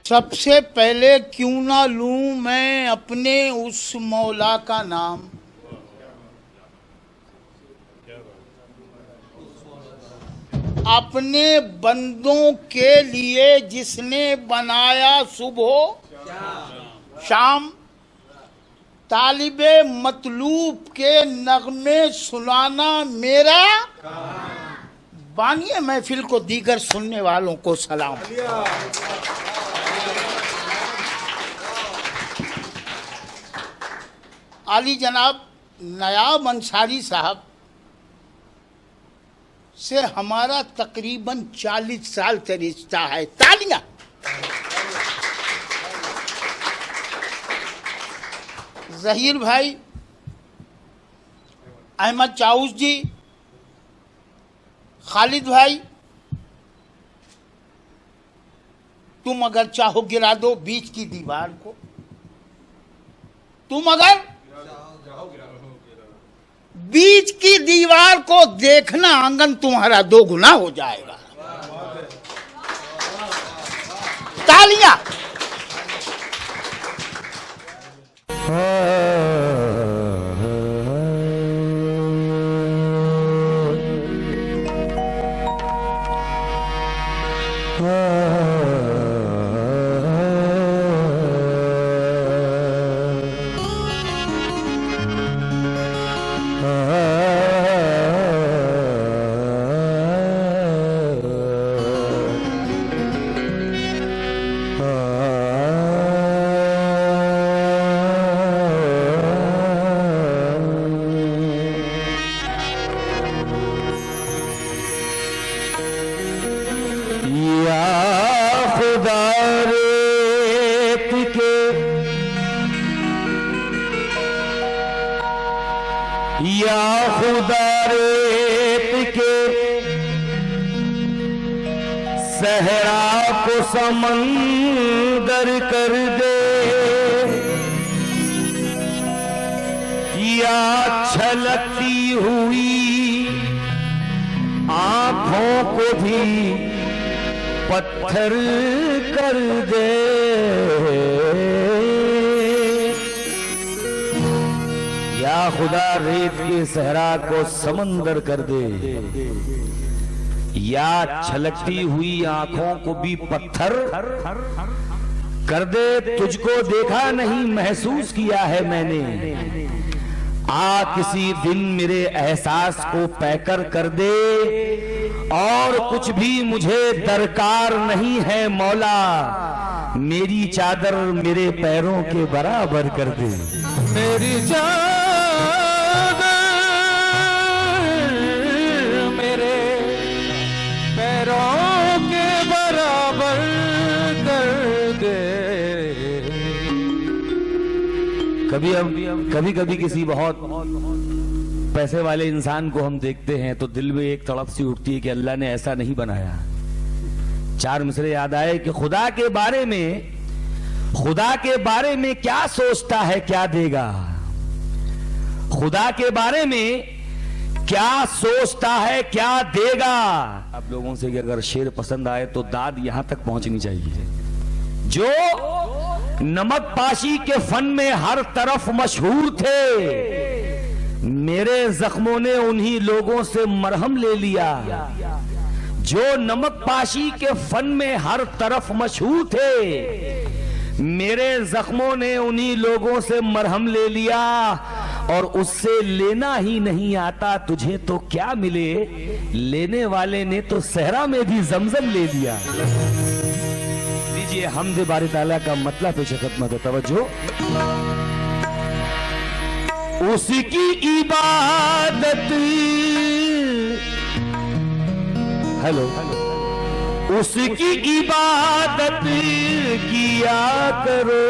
सबसे पहले क्यों ना लूं मैं अपने उस मौला का नाम, अपने बंदों के लिए जिसने बनाया सुबह शाम, तालिबे मतलूब के नगमे सुनाना मेरा बानिए महफिल को दीगर सुनने वालों को सलाम। आली जनाब नयाब अंसारी साहब से हमारा तकरीबन 40 साल से रिश्ता है। तालियां। जहीर भाई, अहमद चाउस जी, खालिद भाई, तुम अगर चाहो गिरा दो बीच की दीवार को, तुम अगर बीच की दीवार को देखना आंगन तुम्हारा 2 गुना हो जाएगा। तालियां। या खुदा रेत के सहरा को समंदर कर दे, या छलकती हुई आंखों को भी पत्थर कर दे। या खुदा रेत के सहरा को समंदर कर दे, या छलकती हुई आंखों को भी पत्थर कर दे। तुझको देखा नहीं महसूस किया है मैंने, आ किसी दिन मेरे एहसास को पैकर कर दे। और कुछ भी मुझे दरकार नहीं है मौला, मेरी चादर मेरे पैरों के बराबर कर दे। मेरी चादर मेरे पैरों के बराबर कर दे। कभी कभी किसी बहुत पैसे वाले इंसान को हम देखते हैं तो दिल में एक तड़प सी उठती है कि अल्लाह ने ऐसा नहीं बनाया। 4 मिसरे याद आए कि खुदा के बारे में क्या सोचता है क्या देगा, खुदा के बारे में क्या सोचता है क्या देगा। आप लोगों से कि अगर शेर पसंद आए तो दाद यहां तक पहुंचनी चाहिए। जो नमक पाशी के फन में हर तरफ मशहूर थे, मेरे जख्मों ने उन्हीं लोगों से मरहम ले लिया। जो नमक पाशी के फन में हर तरफ मशहूर थे, मेरे जख्मों ने उन्हीं लोगों से मरहम ले लिया। और उससे लेना ही नहीं आता तुझे तो क्या मिले, लेने वाले ने तो सहरा में भी जमजम ले लिया। लीजिए हम्द बारी ताला का मतलब पेश खिदमत है, तवज्जो। उसकी इबादत, हेलो, उसकी इबादत किया करो।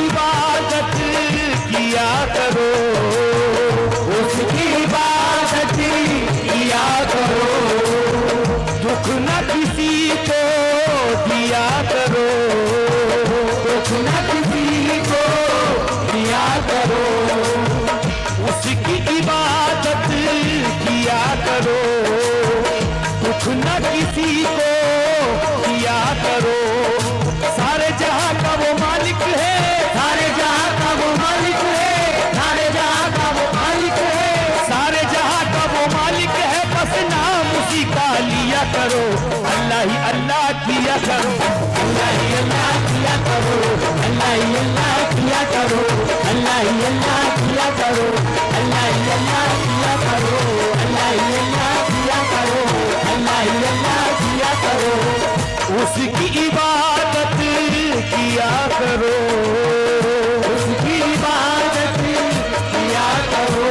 इबादत किया करो, उसकी इबादत किया करो, दुख न किसी को दिया करो, दुख न किसी को दिया करो, उसकी इबादत किया करो, दुख न किसी को दिया करो। सारे जहां का वो मालिक है, सारे जहां का वो मालिक है, सारे जहां का वो मालिक है, सारे जहां का वो मालिक है, बस नाम उसी का लिया करो, अल्लाह ही अल्लाह किया करो, अल्लाह ही अल्लाह किया करो, अल्लाह ही अल्लाह किया करो, अल्लाह ही अल्लाह किया करो, अल्लाह ही अल्लाह किया करो, अल्लाह ही अल्लाह किया करो, अल्लाह ही अल्लाह किया करो, उसकी इबादत किया करो, उसकी इबादत किया करो,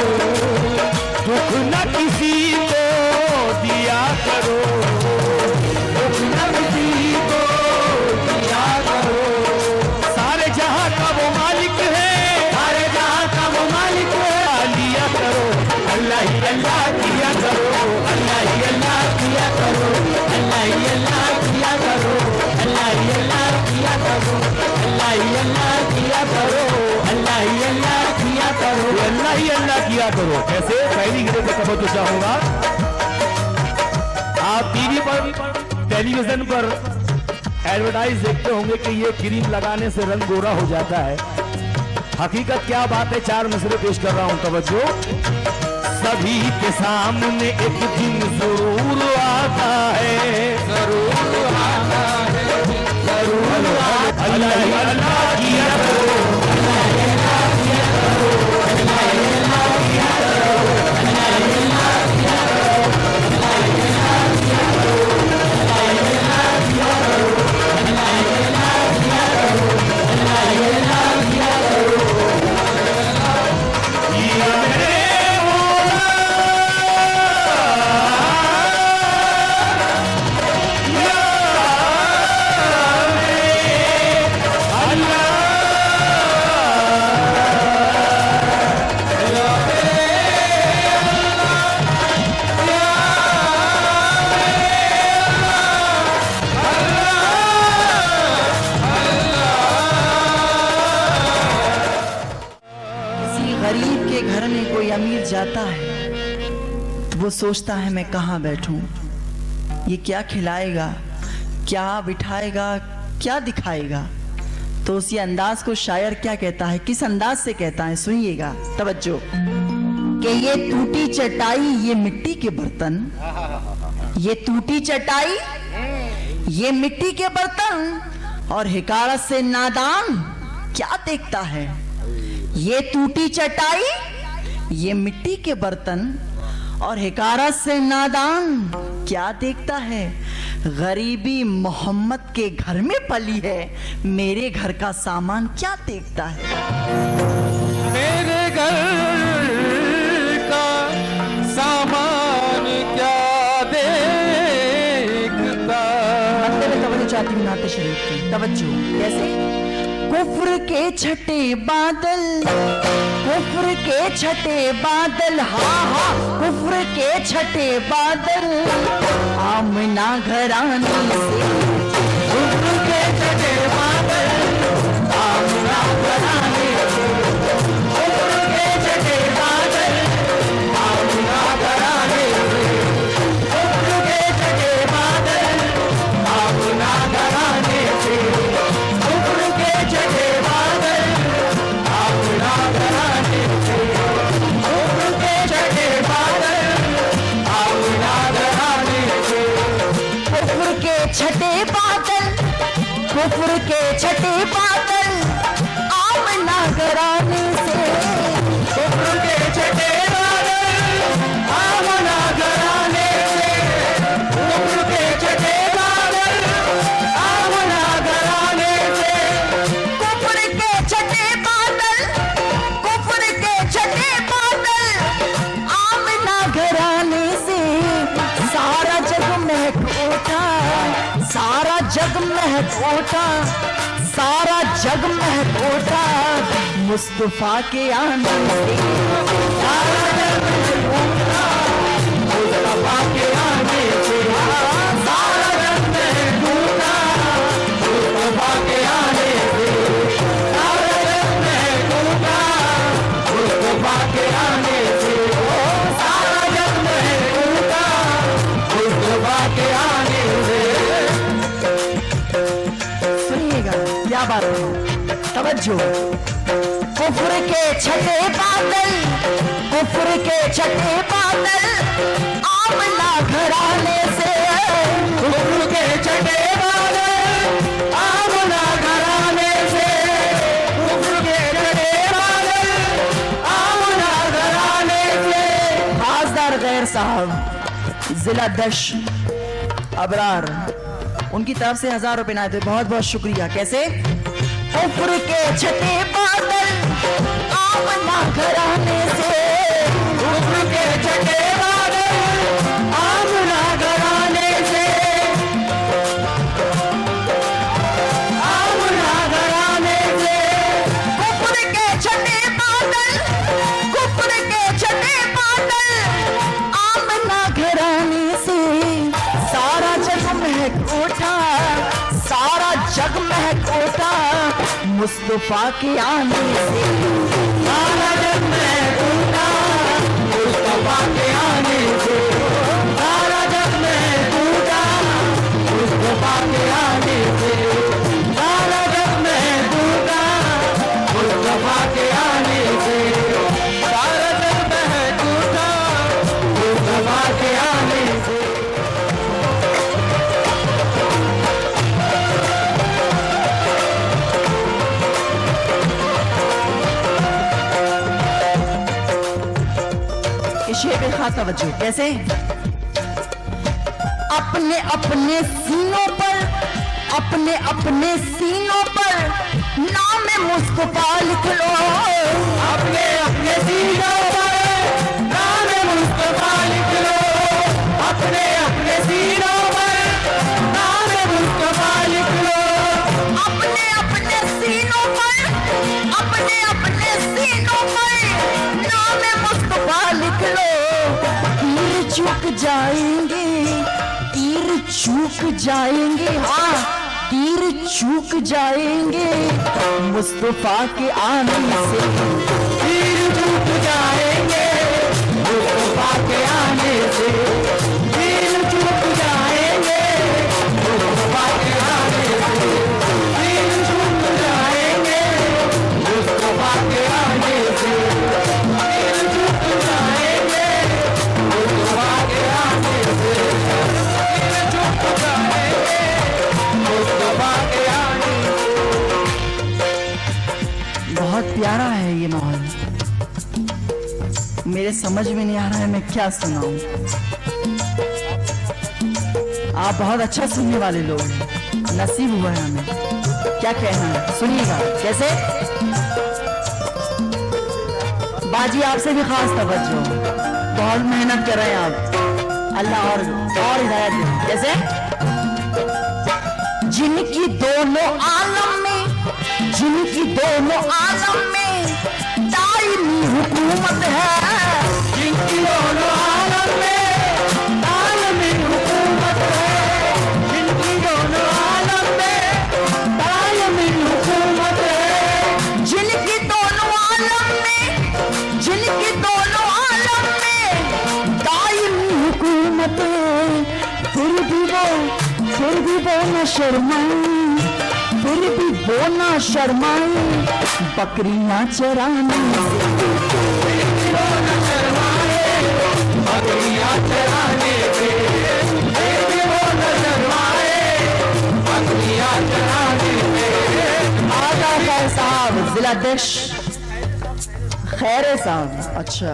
दुख न किसी को दिया करो, दुख न किसी को दिया करो। सारे जहां का वो मालिक है, सारे जहां का वो मालिक है, लिया करो, अल्लाह ही अल्लाह किया करो, अल्लाह ही अल्लाह किया करो, अल्लाह ही अल्लाह किया करो, अल्लाह ही अल्लाह किया करो, अल्लाह ही अल्लाह किया करो, अल्लाह ही अल्लाह किया करो, अल्लाह ही अल्लाह किया करो। कैसे? पहली गिरे को तवज्जो चाहूंगा। आप टीवी पर, टेलीविजन पर एडवर्टाइज देखते होंगे कि ये क्रीम लगाने से रंग गोरा हो जाता है। हकीकत क्या बात है, चार मिसरे पेश कर रहा हूं, तवज्जो। सभी के सामने एक दिन जरूर आता है, जरूर आता है, जरूर आता है, अल्लाह ही अल्लाह किया करो, अल्लाह ही अल्लाह किया करो, अल्लाह ही अल्लाह किया करो, अल्लाह ही अल्लाह किया करो, अल्लाह ही अल्लाह किया करो, अल्लाह ही अल्लाह किया करो, अल्लाह ही अल्लाह किया करो, अल्लाह ही अल्लाह किया करो। ये मेरे गरीब के घर में कोई अमीर जाता है तो वो सोचता है मैं कहाँ बैठूं, ये क्या खिलाएगा, क्या बिठाएगा, क्या दिखाएगा। तो उसी अंदाज को शायर क्या कहता है, किस अंदाज से कहता है, सुनिएगा, तवज्जो। कि ये टूटी चटाई, ये मिट्टी के बर्तन, ये टूटी चटाई, ये मिट्टी के बर्तन, और हिकारत से नादान क्या देखता है। ये टूटी चटाई, ये मिट्टी के बर्तन, और हिकारत से नादान क्या देखता है। गरीबी मोहम्मद के घर में पली है, मेरे घर का सामान क्या देखता है। मेरे घर का सामान क्या देखता। तवज्जो चाहती हूँ नाते शरीफ की, तवज्जो। कैसे? कुफ्र के छठे बादल, कुफ्र के छठे बादल, हाँ हाँ कुफ्र के छठे बादल, आमना घराने से। कुफ्र के छठे बादल, आमना घराने से। कुफ्र के छठे बादल, आमना घराने से। कुफ्र के छठे बादल, आमना घराने से। कुफ्र के छठे बादल, आमना घराने से। कुफ्र के छठे बादल, आमना घराने से। कुफ्र के छठे बादल, कुफ्र के छठे बादल, आमना घराने से। कुफ्र के छठे बादल, आमना घराने से। कुफ्र के छठे बादल, आमना घराने से। कुफ्र के छठे बादल, कुफ्र के छठे बादल, आमना घराने से। सारा जग महक उठा, सारा जग महक उठा, सारा जग महक उठा मुस्तफा के आने से। सारा जग महक उठा मुस्तफा के आने से। सारा जग महक उठा मुस्तफा के आने से। सारा जग महक उठा मुस्तफा के आने से। सारा जग महक उठा मुस्तफा के आने से। सुनिएगा क्या बात है, तवज्जो। कुफ्र के छठे बादल, कुफ्र के छठे बादल आमला घराने से। कुफ्र के छठे बादल आमला घराने से। कुफ्र के छठे बादल आमला घराने से। खासदार गैर साहब जिला दश अबरार, उनकी तरफ से 1000 रुपए आए थे, बहुत बहुत शुक्रिया। कैसे? कुफ्र के छठे बादल आमना घराने से। कुफ्र के छठे बादल आमना घराने से। आमना घराने से। कुफ्र के छठे बादल, कुफ्र के छठे बादल आमना घराने से। सारा जग महक उठा, सारा जग महक उठा मुस्तफा के आने से। सारा जग महक उठा मुस्तफा के आने से। सारा जग महक उठा मुस्तफा के आने से। सारा जग महक उठा मुस्तफा के आने से। सारा जग महक उठा मुस्तफा के आने से। शेर पे खास तवज्जो। कैसे? अपने अपने सीनों पर, अपने अपने सीनों पर नाम मुस्तफा लिख लो। अपने अपने सीनों पर नाम मुस्तफा लिख लो। अपने अपने सीनों पर नाम मुस्तफा लिख लो। अपने अपने सीनों पर, अपने अपने सीनों पर नाम मुस्तफा लिख लो। तीर चूक जाएंगे, तीर चूक जाएंगे, हाँ तीर चूक जाएंगे मुस्तफा के आने से। तीर चूक जाएंगे मुस्तफा के आने से। तीर चूक जाएंगे मुस्तफा के आने से। तीर चूक जाएंगे मुस्तफा के आने से। तीर चूक जाएंगे मुस्तफा के आने से। तीर चूक जाएंगे मुस्तफा के आने से। बहुत प्यारा है ये माहौल, मेरे समझ में नहीं आ रहा है मैं क्या सुनाऊं। आप बहुत अच्छा सुनने वाले लोग हैं, नसीब हुआ है हमें। क्या कहना है सुनिएगा। कैसे? बाजी आपसे भी खास तवज्जो, बहुत मेहनत कर रहे हैं आप, अल्लाह और हिदायत दे। कैसे? जिनकी दोनों आलम में, जिनकी दोनों आलम में दायमी हुकूमत है। जिनकी दोनों आलम में दायमी हुकूमत है। जिनकी दोनों आलम में दायमी हुकूमत है। जिनकी दोनों आलम में, जिनकी दोनों आलम में दायमी हुकूमत है। फिर भी वो न शर्माए, फिर भी वो न शर्माए बकरियां चराने से। फिर भी वो न शर्माए बकरियां चराने से। फिर भी वो न शर्माए बकरियां चराने से। आगा खैर साहब जिला अध्यक्ष खैर साहब। अच्छा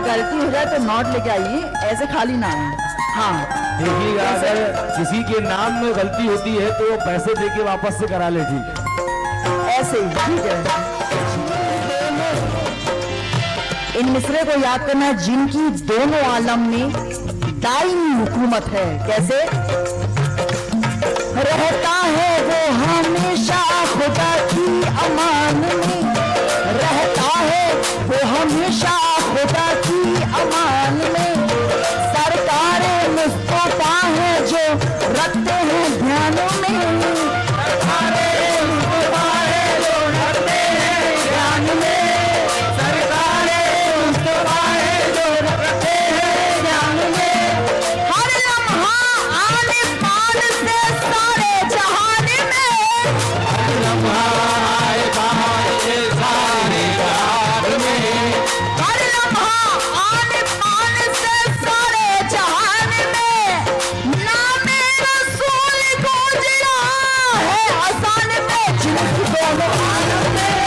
गलती हो जाए तो नोट लेके आइए, ऐसे खाली ना है। हाँ देखिएगा, अगर किसी के नाम में गलती होती है तो वो पैसे देके वापस से करा ले। ठीक ऐसे ही, ठीक है। इन मिसरे को याद करना, जिनकी दोनों आलम में दायमी हुकूमत है। कैसे? रहता है वो हमेशा खुदा की अमान में, रहता है वो हमेशा खुदा की अमान में। सरकारे मुस्तफा है जो रखते हैं ध्यान में, सरकारे मुस्तफा है जो रखते हैं ध्यान में, सरकारे मुस्तफा है जो रखते हैं ध्यान में। हर लम्हा आने पान से सारे जहान में, हर लम्हा आए पान से सारे जहान में, हर लम्हा आने पान से सारे जहान में। नामे रसूल गूंज रहा है अज़ान में, जिनकी दोनों आलम में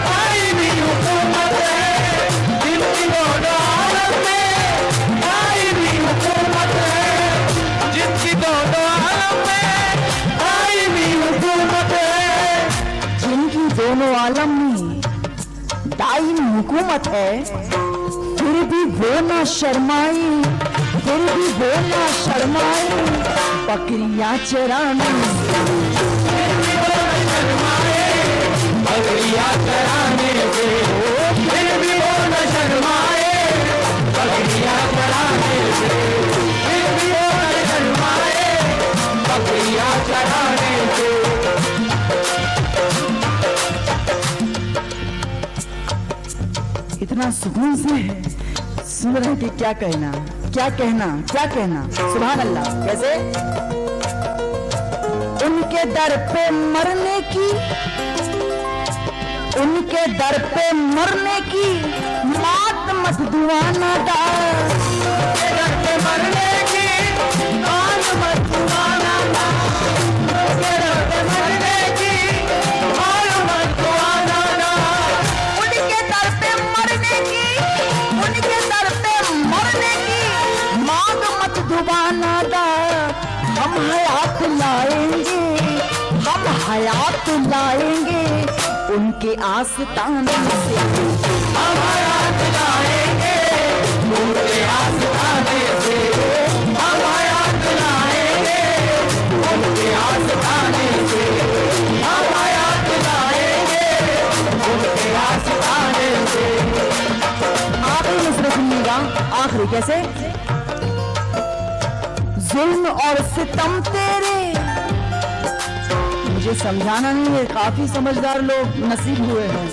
दायमी हुकूमत है, जिनकी दोनों आलम में दायमी हुकूमत है, जिनकी दोनों आलम में दायमी हुकूमत है, जिनकी दोनों आलम में दायमी हुकूमत है। फिर भी वो ना शर्माई, फिर भी वो ना शर्माई बकरियां चराने से, फिर भी वो ना शर्माए बकरियां चराने से, फिर भी वो ना शर्माए बकरियां चराने से, फिर भी वो ना शर्माए बकरियां चराने से। इतना सुकून से सुन रहे कि क्या कहना, क्या कहना, क्या कहना। सुभान अल्लाह। कैसे? उनके दर पे मरने की, उनके दर पे मरने की मात मत दुआना डाल, उनके दर पे मरने की मात मत दुआना डाल, उनके दर पे मरने की मात मत दुआना डाल, उनके दर पे मरने की, उनके दर पे मरने की मांग मत दुबाना डाल। हम हयात लाएंगे, हम हयात लाएंगे उनके आस्ताने से, हम हयात लाएंगे उनके आस्ताने से, हम हयात लाएंगे उनके आस्ताने से, हम हयात लाएंगे उनके आस्ताने से। आखिरी मिसरे सुनिएगा, आखिरी। कैसे? जुल्म और सितम तेरे, मुझे समझाना नहीं है, काफी समझदार लोग नसीब हुए हैं।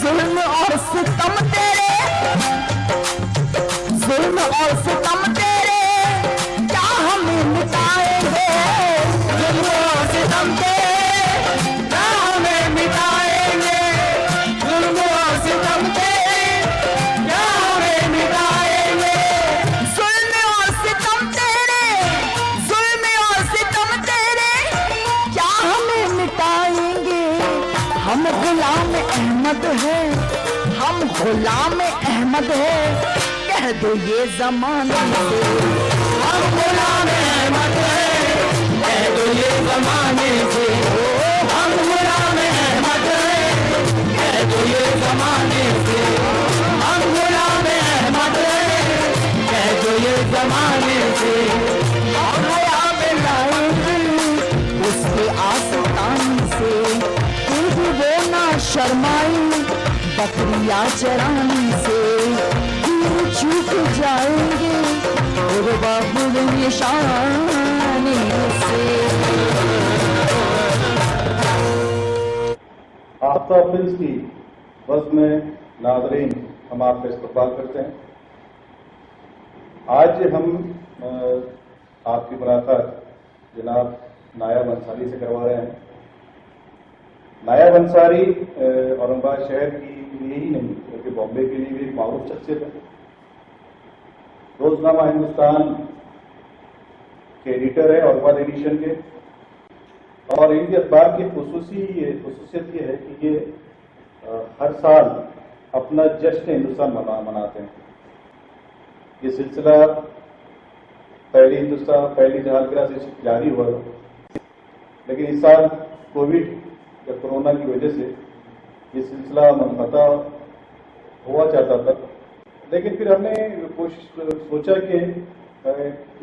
जुल्म और सितम तेरे, जुल्म और सितम तेरे क्या हमें मिटाएंगे, जुल्म और सितम तेरे क्या हमें मिटाएंगे, जुल्म और सितम तेरे क्या हमें मिटाएंगे। जुल्म और सितम तेरे, जुल्म और सितम तेरे क्या हमें मिटाएंगे। हम गुलाम अहमद है, हम गुलाम अहमद है, कह दो ये जमाने से, हम गुलाम अहमद है, कह दो ये जमाने से, हम गुलाम अहमद है, कह दो ये जमाने से, हम गुलाम अहमद है, कह दो ये जमाने से। हम हयात लाएंगे उसके आस्ताने से, फिर भी वो ना शर्माई बकरियां चराने से। फिर चूक जाएंगे और बाबुल निशाने से। आफ्ताब फिल्म्स की बस में नाज़रीन, हम आपका इस्तकबाल करते हैं। आज हम आपकी मुलाकात जनाब नायब अंसारी से करवा रहे हैं। नायब अंसारी औरंगाबाद शहर के लिए ही नहीं बल्कि बॉम्बे के लिए भी एक मारूफ शख्सियत है। रोजनामा हिंदुस्तान के एडिटर है औरंगाबाद एडिशन के, और इनके अखबार की खसूसियत ये है कि ये हर साल अपना जश्न हिंदुस्तान मनाते हैं। ये सिलसिला पहली जहालगिरा से जारी हुआ, लेकिन इस साल कोविड या कोरोना की वजह से ये सिलसिला मनक़ता हुआ चाहता था, लेकिन फिर हमने सोचा कि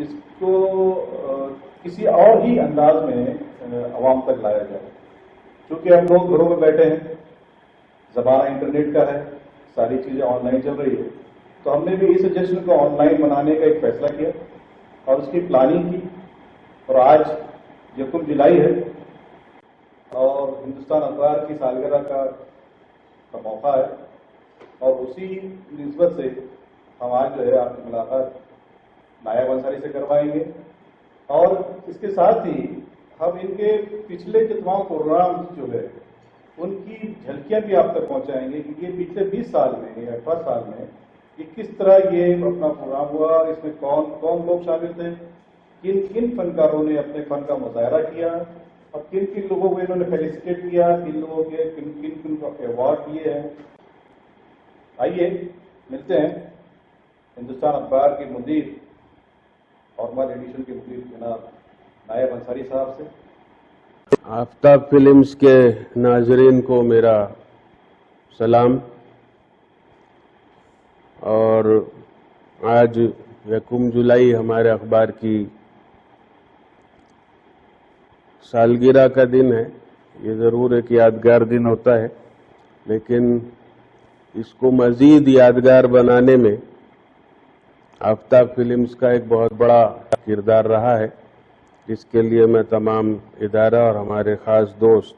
इसको किसी और ही अंदाज में आवाम तक लाया जाए। क्योंकि हम लोग घरों में बैठे हैं, ज़माना इंटरनेट का है, सारी चीज़ें ऑनलाइन चल रही है, तो हमने भी इस जश्न को ऑनलाइन मनाने का एक फैसला किया और उसकी प्लानिंग की। और आज 1 जुलाई है और हिंदुस्तान अखबार की सालगिरह का मौका है, और उसी निस्बत से हम आज जो है आपकी मुलाकात नायब अंसारी से करवाएंगे। और इसके साथ ही हम इनके पिछले जो तमाम प्रोग्राम जो है उनकी झलकियां भी आप तक पहुंचाएंगे कि ये पिछले 20 साल में या 18 साल में कि किस तरह ये अपना प्रोग्राम हुआ, इसमें कौन कौन लोग शामिल थे, किन किन फनकारों ने अपने फन का मुजाहरा किया और किन किन लोगों को इन्होंने फेलिसिटेट किया, किन लोगों के किन किन किन को अवार्ड दिए हैं। आइए मिलते हैं हिंदुस्तान अखबार के मुदीर और हमारे एडिशन के मुदीर जनाब नायब अंसारी साहब से। आफ्ताब फिल्म्स के नाजरीन को मेरा सलाम। और आज 1 जुलाई हमारे अखबार की सालगिरह का दिन है। ये ज़रूर एक यादगार दिन होता है, लेकिन इसको मज़ीद यादगार बनाने में आफ्ताब फिल्म्स का एक बहुत बड़ा किरदार रहा है, जिसके लिए मैं तमाम इदारा और हमारे ख़ास दोस्त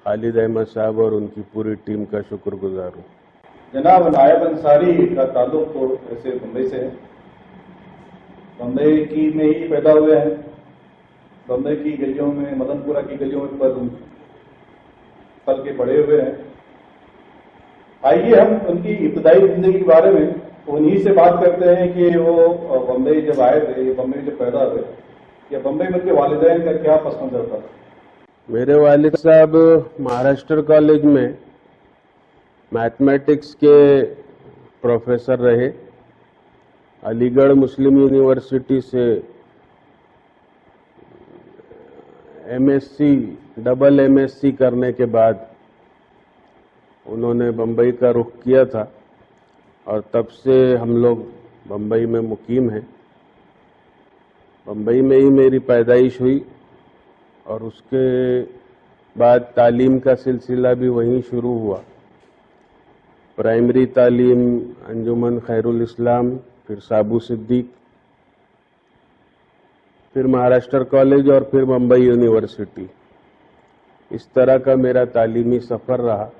खालिद अहमद साहब और उनकी पूरी टीम का शुक्रगुजार हूँ। जनाब नायब अंसारी का ताल्लुक तो ऐसे बम्बई से है, बम्बई की में ही पैदा हुए हैं, बम्बई की गलियों में, मदनपुरा की गलियों में पल के बड़े हुए हैं। आइए हम उनकी इब्तदाई जिंदगी के बारे में उन्हीं से बात करते हैं कि वो बम्बई जब आए थे, ये बम्बई जब पैदा हुए, या बम्बई में उनके वालिदैन का क्या पस मंजर था। मेरे वालिद साहब महाराष्ट्र कॉलेज में मैथमेटिक्स के प्रोफेसर रहे। अलीगढ़ मुस्लिम यूनिवर्सिटी से एमएससी, डबल एमएससी करने के बाद उन्होंने बम्बई का रुख किया था और तब से हम लोग बम्बई में मुकीम हैं। बम्बई में ही मेरी पैदाइश हुई और उसके बाद तालीम का सिलसिला भी वहीं शुरू हुआ। प्राइमरी तालीम अंजुमन खैरुल इस्लाम, फिर साबू सिद्दीक, फिर महाराष्ट्र कॉलेज और फिर मुंबई यूनिवर्सिटी। इस तरह का मेरा तालीमी सफ़र रहा।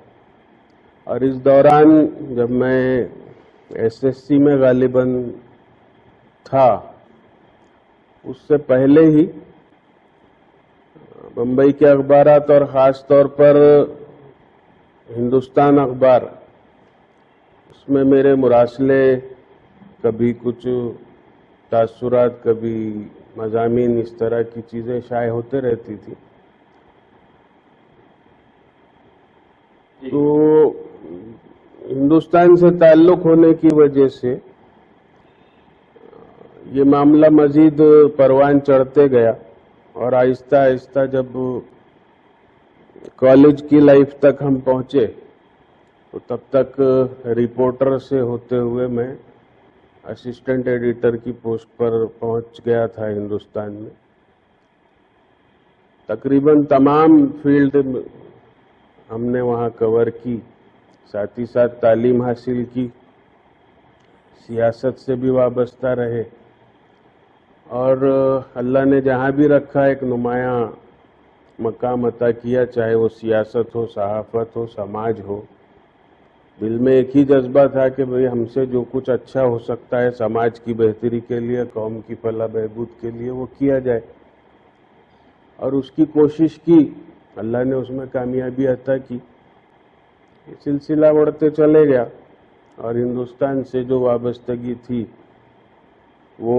और इस दौरान जब मैं एसएससी में गालिबन था, उससे पहले ही मुंबई के अखबारात और ख़ास तौर पर हिंदुस्तान अखबार, उसमें मेरे मुरासले, कभी कुछ तासुरात, कभी मज़ामीन, इस तरह की चीज़ें शाये होते रहती थी। तो हिंदुस्तान से ताल्लुक़ होने की वजह से ये मामला मज़ीद परवान चढ़ते गया और आहिस्ता आहिस्ता जब कॉलेज की लाइफ तक हम पहुंचे तो तब तक रिपोर्टर से होते हुए मैं असिस्टेंट एडिटर की पोस्ट पर पहुंच गया था हिंदुस्तान में। तकरीबन तमाम फील्ड हमने वहां कवर की, साथ ही साथ तालीम हासिल की, सियासत से भी वाबस्ता रहे और अल्लाह ने जहां भी रखा एक नुमायां मकाम अता किया, चाहे वो सियासत हो, सहाफत हो, समाज हो। दिल में एक ही जज्बा था कि भाई हमसे जो कुछ अच्छा हो सकता है समाज की बेहतरी के लिए, कौम की फलाह बहबूद के लिए, वो किया जाए। और उसकी कोशिश की, अल्लाह ने उसमें कामयाबी अता की। सिलसिला बढ़ते चले गया और हिंदुस्तान से जो वाबस्तगी थी वो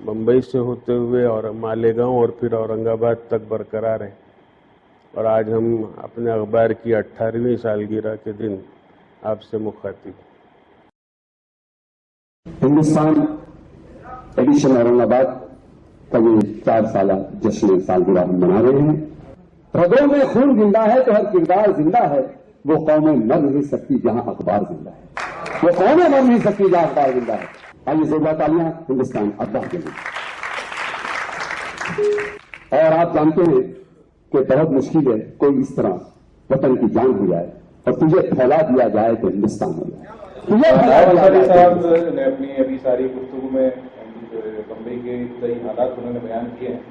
मुंबई से होते हुए और मालेगांव और फिर औरंगाबाद तक बरकरार है। और आज हम अपने अखबार की 18वीं सालगिरह के दिन आपसे मुखातिब। हिंदुस्तान एडिशन औरंगाबाद का ये 4 साल जश्न सालगिरह हम मना रहे हैं। रगों में खून जिंदा है तो हर किरदार जिंदा है, वो कौमें मर नहीं सकती जहां अखबार जिंदा है। वो कौन है मर नहीं सकती जहां अखबार जिंदा है। आइए जोरदार तालियां हिंदुस्तान अखबार के लिए। और आप जानते हैं कि बहुत मुश्किल है कोई इस तरह वतन की जान हो जाए और तुझे फैला दिया जाए तो हिंदुस्तान हो जाए। अंसारी साहब ने अपनी अभी सारी गुफ्तगू में बम्बई के कई हालात उन्होंने बयान किए हैं।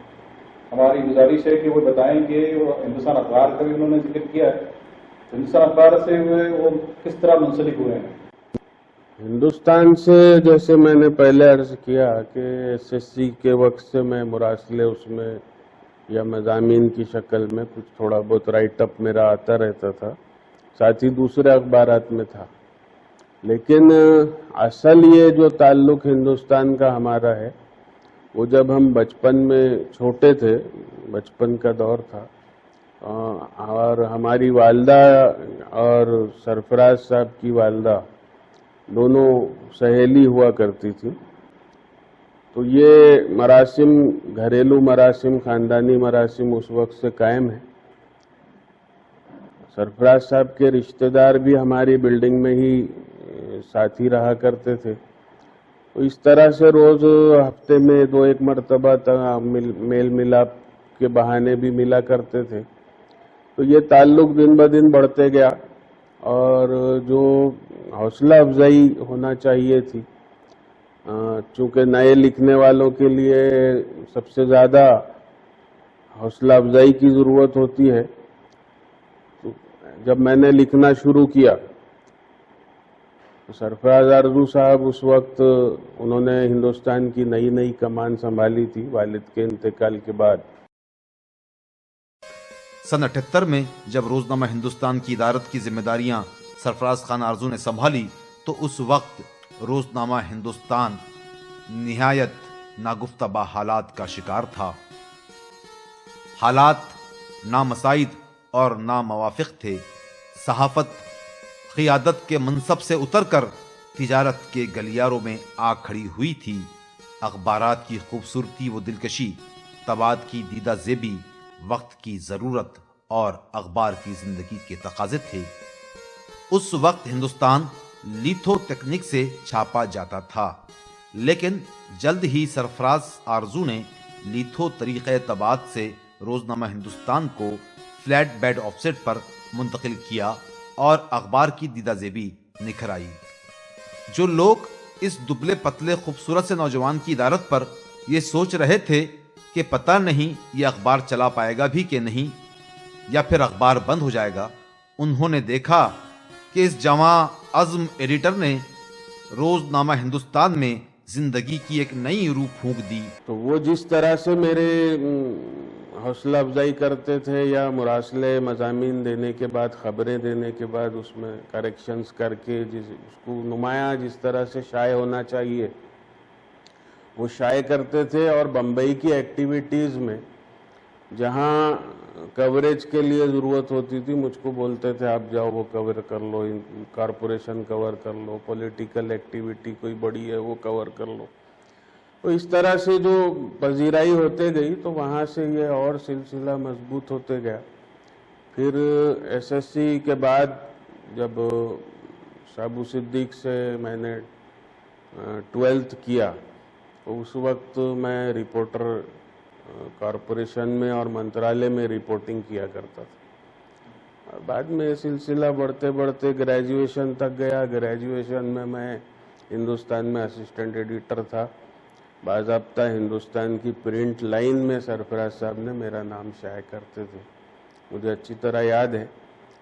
हमारी गुजारिश है कि वो बताएं कि वो हिंदुस्तान अखबार का भी उन्होंने जिक्र किया है, हिंदुस्तान अखबार से वो किस तरह मुंसलिक हुए हैं। हिंदुस्तान से जैसे मैंने पहले अर्ज किया कि एसएससी के वक्त से मैं मुरासले उसमें या मज़ामीन की शक्ल में कुछ थोड़ा बहुत राइटअप मेरा आता रहता था, साथ ही दूसरे अखबारात में था। लेकिन असल ये जो ताल्लुक हिंदुस्तान का हमारा है वो जब हम बचपन में छोटे थे, बचपन का दौर था, और हमारी वालदा और सरफराज साहब की वालदा दोनों सहेली हुआ करती थी। तो ये मरासिम, घरेलू मरासिम, खानदानी मरासिम उस वक्त से कायम है। सरफराज साहब के रिश्तेदार भी हमारी बिल्डिंग में ही साथी रहा करते थे। तो इस तरह से रोज हफ्ते में 2-1 मरतबा तक मेल मिलाप के बहाने भी मिला करते थे। तो ये ताल्लुक दिन ब दिन बढ़ते गया और जो हौसला अफजाई होना चाहिए थी, चूंकि नए लिखने वालों के लिए सबसे ज़्यादा हौसला अफजाई की ज़रूरत होती है। तो जब मैंने लिखना शुरू किया तो सरफराज आरजू साहब उस वक्त उन्होंने हिंदुस्तान की नई नई कमान संभाली थी वालिद के इंतकाल के बाद। सन 78 में जब रोजनामा हिंदुस्तान की इदारत की जिम्मेदारियां सरफराज खान आरजू ने संभाली तो उस वक्त रोजनामा हिंदुस्तान निहायत नागुफ्ता हालात का शिकार था। हालात नामसाइद और नामवाफिक थे। सहाफत क़ियादत के मनसब से उतरकर तिजारत के गलियारों में आ खड़ी हुई थी। अखबारात की खूबसूरती व दिलकशी, तबाद की दीदा ज़ेबी, वक्त की ज़रूरत और अखबार की ज़िंदगी के तकाज़े थे। उस वक्त हिंदुस्तान लिथो तकनीक से छापा जाता था, लेकिन जल्द ही सरफराज आरजू ने लिथो तरीक़े तबाद से रोजनामा हिंदुस्तान को फ्लैट बेड ऑफसेट पर मुंतकिल किया और अखबार की दीदाज़ेबी निखर आई। जो लोग इस दुबले पतले खूबसूरत से नौजवान की इदारत पर ये सोच रहे थे कि पता नहीं ये अखबार चला पाएगा भी कि नहीं या फिर अखबार बंद हो जाएगा, उन्होंने देखा कि इस जवां अज़्म एडिटर ने रोजनामा हिंदुस्तान में जिंदगी की एक नई रूह फूंक दी। तो वो जिस तरह से मेरे हौसला अफजाई करते थे या मुरासले मज़ामीन देने के बाद, ख़बरें देने के बाद उसमें करेक्शंस करके उसको नुमाया जिस तरह से शाये होना चाहिए वो शाये करते थे। और बम्बई की एक्टिविटीज़ में जहाँ कवरेज के लिए ज़रूरत होती थी मुझको बोलते थे आप जाओ वो कवर कर लो, कॉरपोरेशन कवर कर लो, पॉलिटिकल एक्टिविटी कोई बड़ी है वो कवर कर लो। तो इस तरह से जो पजीराई होते गई तो वहाँ से ये और सिलसिला मजबूत होते गया। फिर एसएससी के बाद जब शाबू सिद्दीक से मैंने 12th किया तो उस वक्त मैं रिपोर्टर कॉरपोरेशन में और मंत्रालय में रिपोर्टिंग किया करता था। और बाद में सिलसिला बढ़ते बढ़ते ग्रेजुएशन तक गया। ग्रेजुएशन में मैं हिंदुस्तान में असिस्टेंट एडिटर था। बाज़ाब्ता हिंदुस्तान की प्रिंट लाइन में सरफराज साहब ने मेरा नाम शाये करते थे। मुझे अच्छी तरह याद है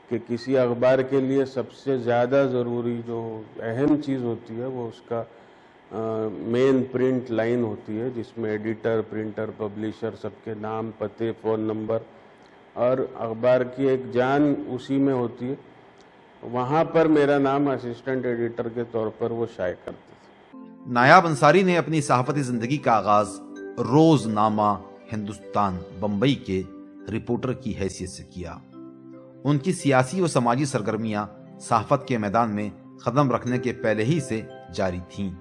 कि किसी अखबार के लिए सबसे ज़्यादा ज़रूरी जो अहम चीज़ होती है वो उसका मेन प्रिंट लाइन होती है, जिसमें एडिटर, प्रिंटर, पब्लिशर सबके नाम, पते, फ़ोन नंबर और अखबार की एक जान उसी में होती है। वहाँ पर मेरा नाम असिस्टेंट एडिटर के तौर पर वो शाये करते थे। नायाब अंसारी ने अपनी सहाफ़ती ज़िंदगी का आगाज़ रोज़नामा हिंदुस्तान बम्बई के रिपोर्टर की हैसियत से किया। उनकी सियासी व समाजी सरगर्मियाँ सहाफ़त के मैदान में कदम रखने के पहले ही से जारी थीं।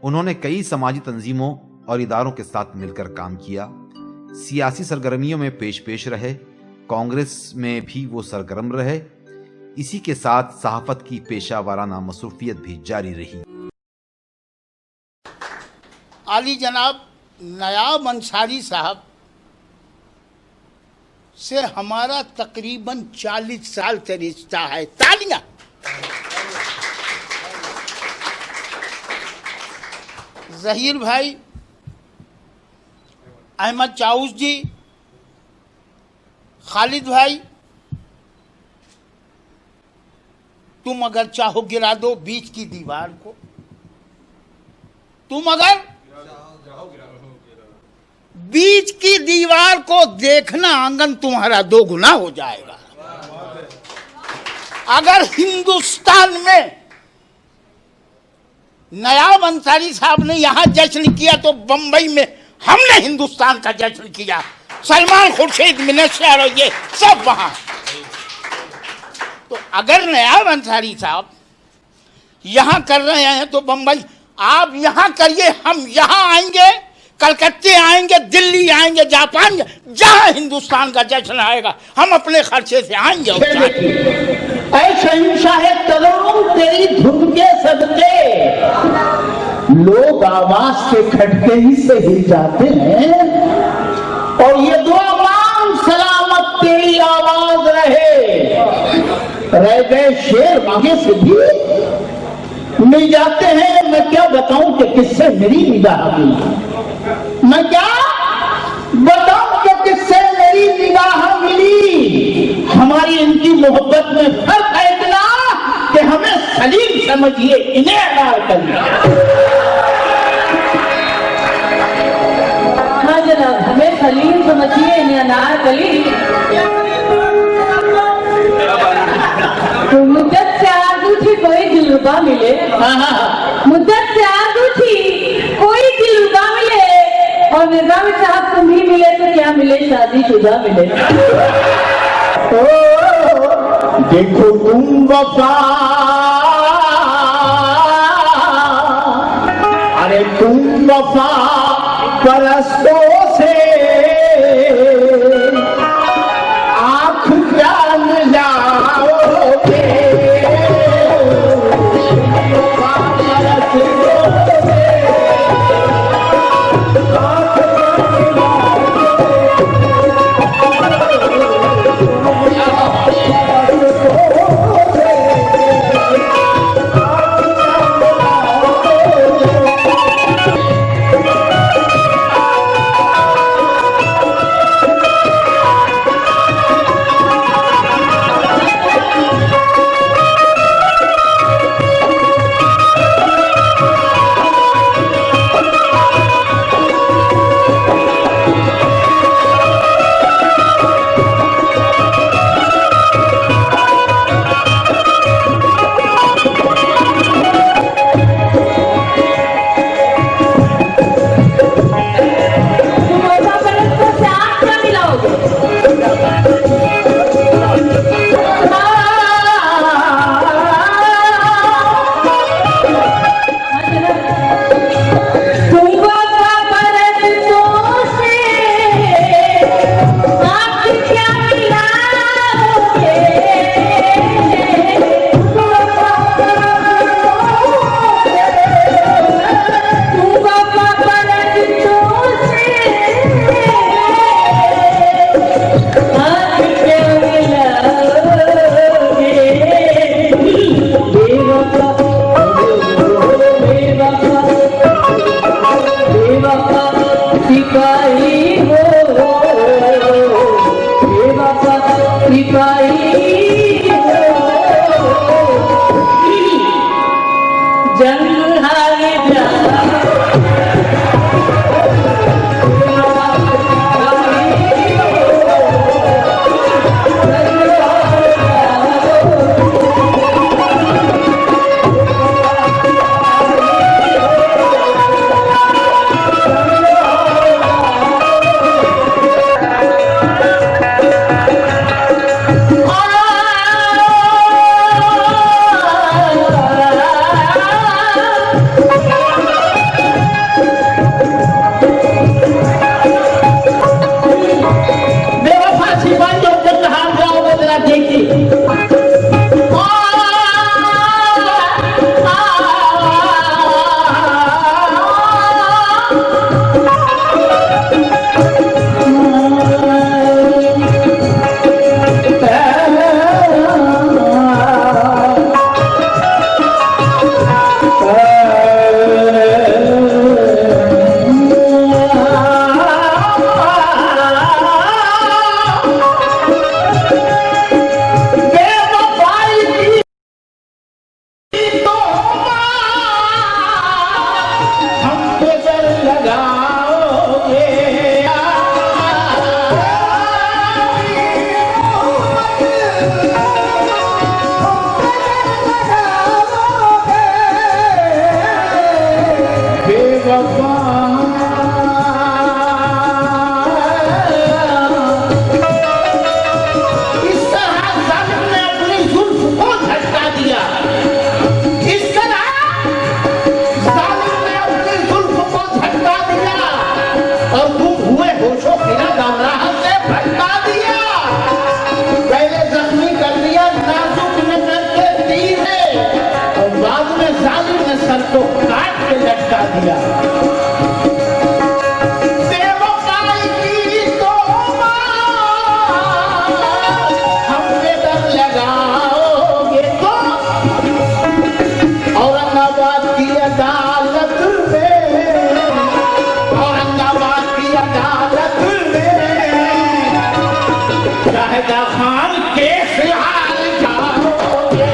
उन्होंने कई समाजी तंजीमों और इदारों के साथ मिलकर काम किया। सियासी सरगर्मियों में पेश रहे, कांग्रेस में भी वो सरगर्म रहे। इसी के साथ सहाफत की पेशा वाराना मसरूफियत भी जारी रही। आली जनाब नयाब अंसारी साहब से हमारा तकरीबन 40 साल से रिश्ता है। तालियां। जहीर भाई, अहमद चाउस जी, खालिद भाई, तुम अगर चाहो गिरा दो बीच की दीवार को। तुम अगर बीच की दीवार को देखना, आंगन तुम्हारा 2 गुना हो जाएगा। अगर हिंदुस्तान में नयाब अंसारी साहब ने यहां जश्न किया तो बंबई में हमने हिंदुस्तान का जश्न किया। सलमान खुर्शीद, मिनिस्टर और ये सब वहां। तो अगर नयाब अंसारी साहब यहां कर रहे हैं तो बंबई आप यहां करिए, हम यहां आएंगे, कलकत्ते आएंगे, दिल्ली आएंगे, जापान, जहां हिंदुस्तान का जश्न आएगा हम अपने खर्चे से आएंगे। तेरी धुन के सदके लोग आवाज के खटके ही से हिल जाते हैं और ये दुआ मांग सलामत तेरी आवाज रह गए शेर मांगे से भी मिल जाते हैं। मैं क्या बताऊं कि किससे मेरी निगाह मिली, मैं क्या बताऊं कि किससे मेरी निगाह मिली। हमारी इनकी मोहब्बत में फर्क है इतना कि हमें सलीम समझिए, इन्हें अनारकली। हाँ जनाब, हमें सलीम समझिए, इन्हें अनारकली। तो मुद्दत से आगू थी कोई दिलरुबा मिले, मुद्दत से आगू थी कोई दिलरुबा मिले और निजाम साहब तुम ही मिले तो क्या मिले, शादीशुदा मिले। देखो तुम वफा, अरे तुम वफा परस्तों से आँख जान जाओगे। तो काट के लटका दिया। बेवफाई की तो हमने डर लगाओगे तो औरंगाबाद की अदालत में, औरंगाबाद की अदालत में शाहिदा खान केस हार जाओगे।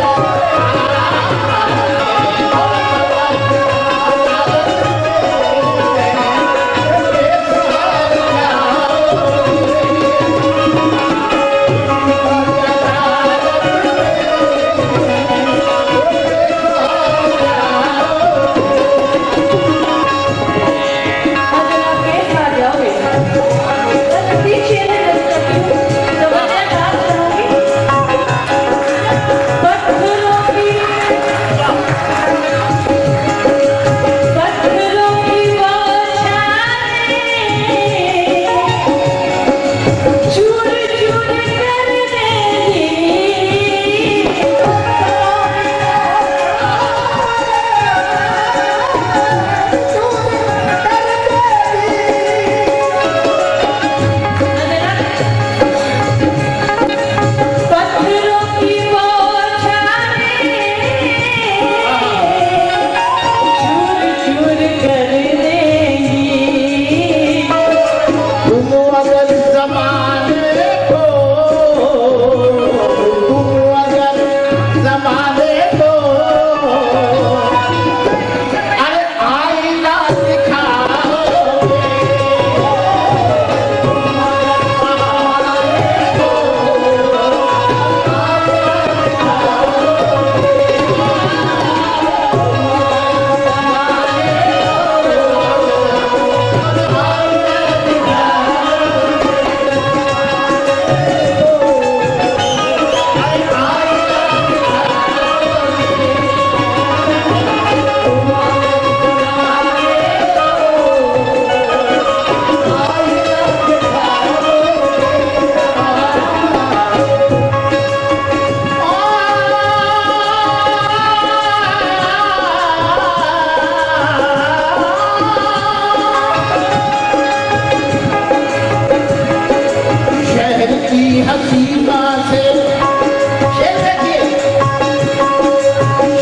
हसीना से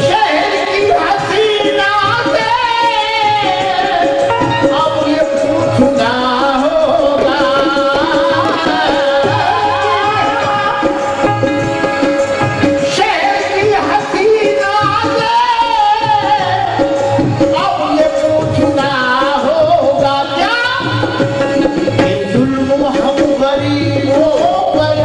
शहर की हसीना से अब ये पूछना होगा। शहर की हसीना से अब ये पूछना होगा क्या जुल्म हम गरीबों पर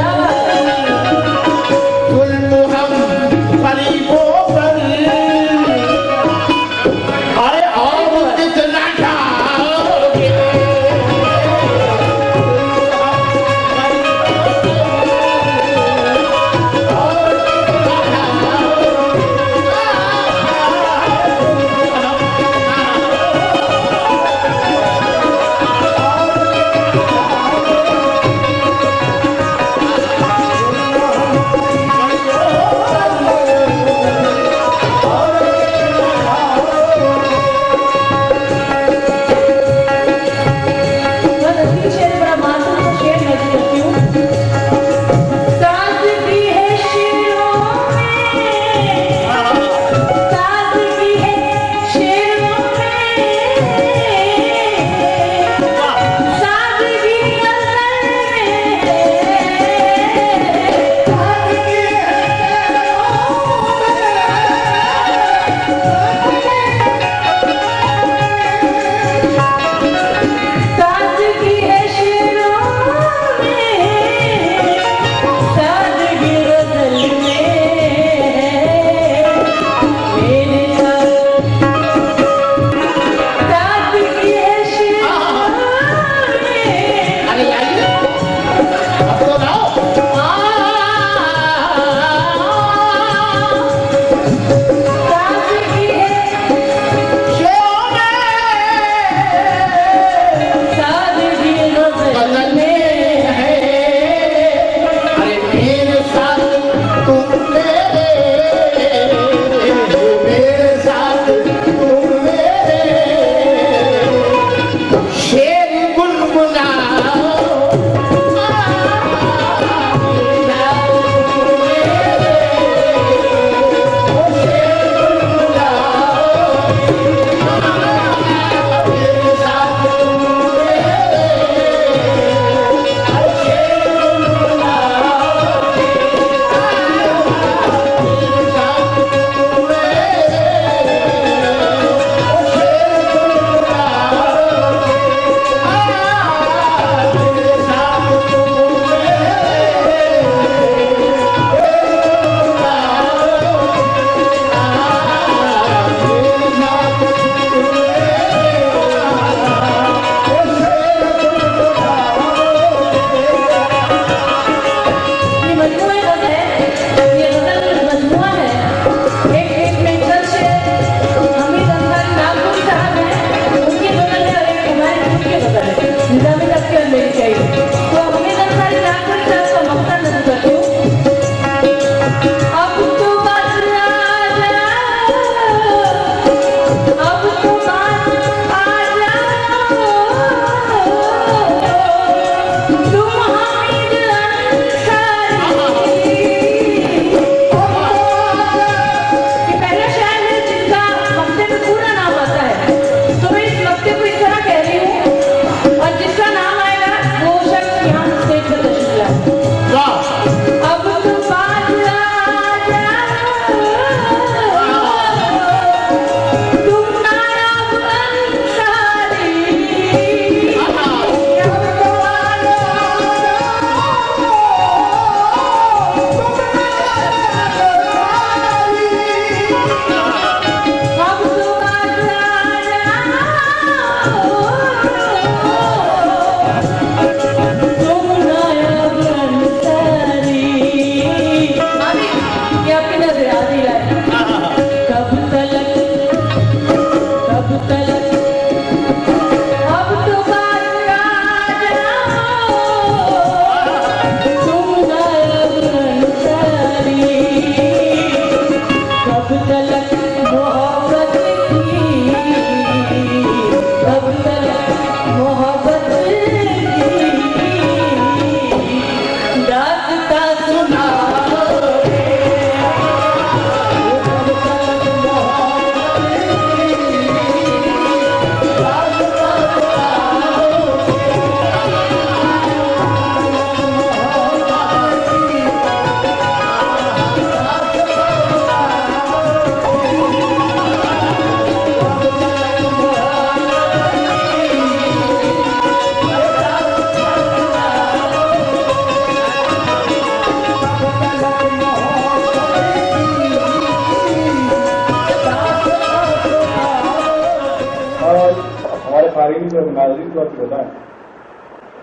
नाज़रीन को आप बताएं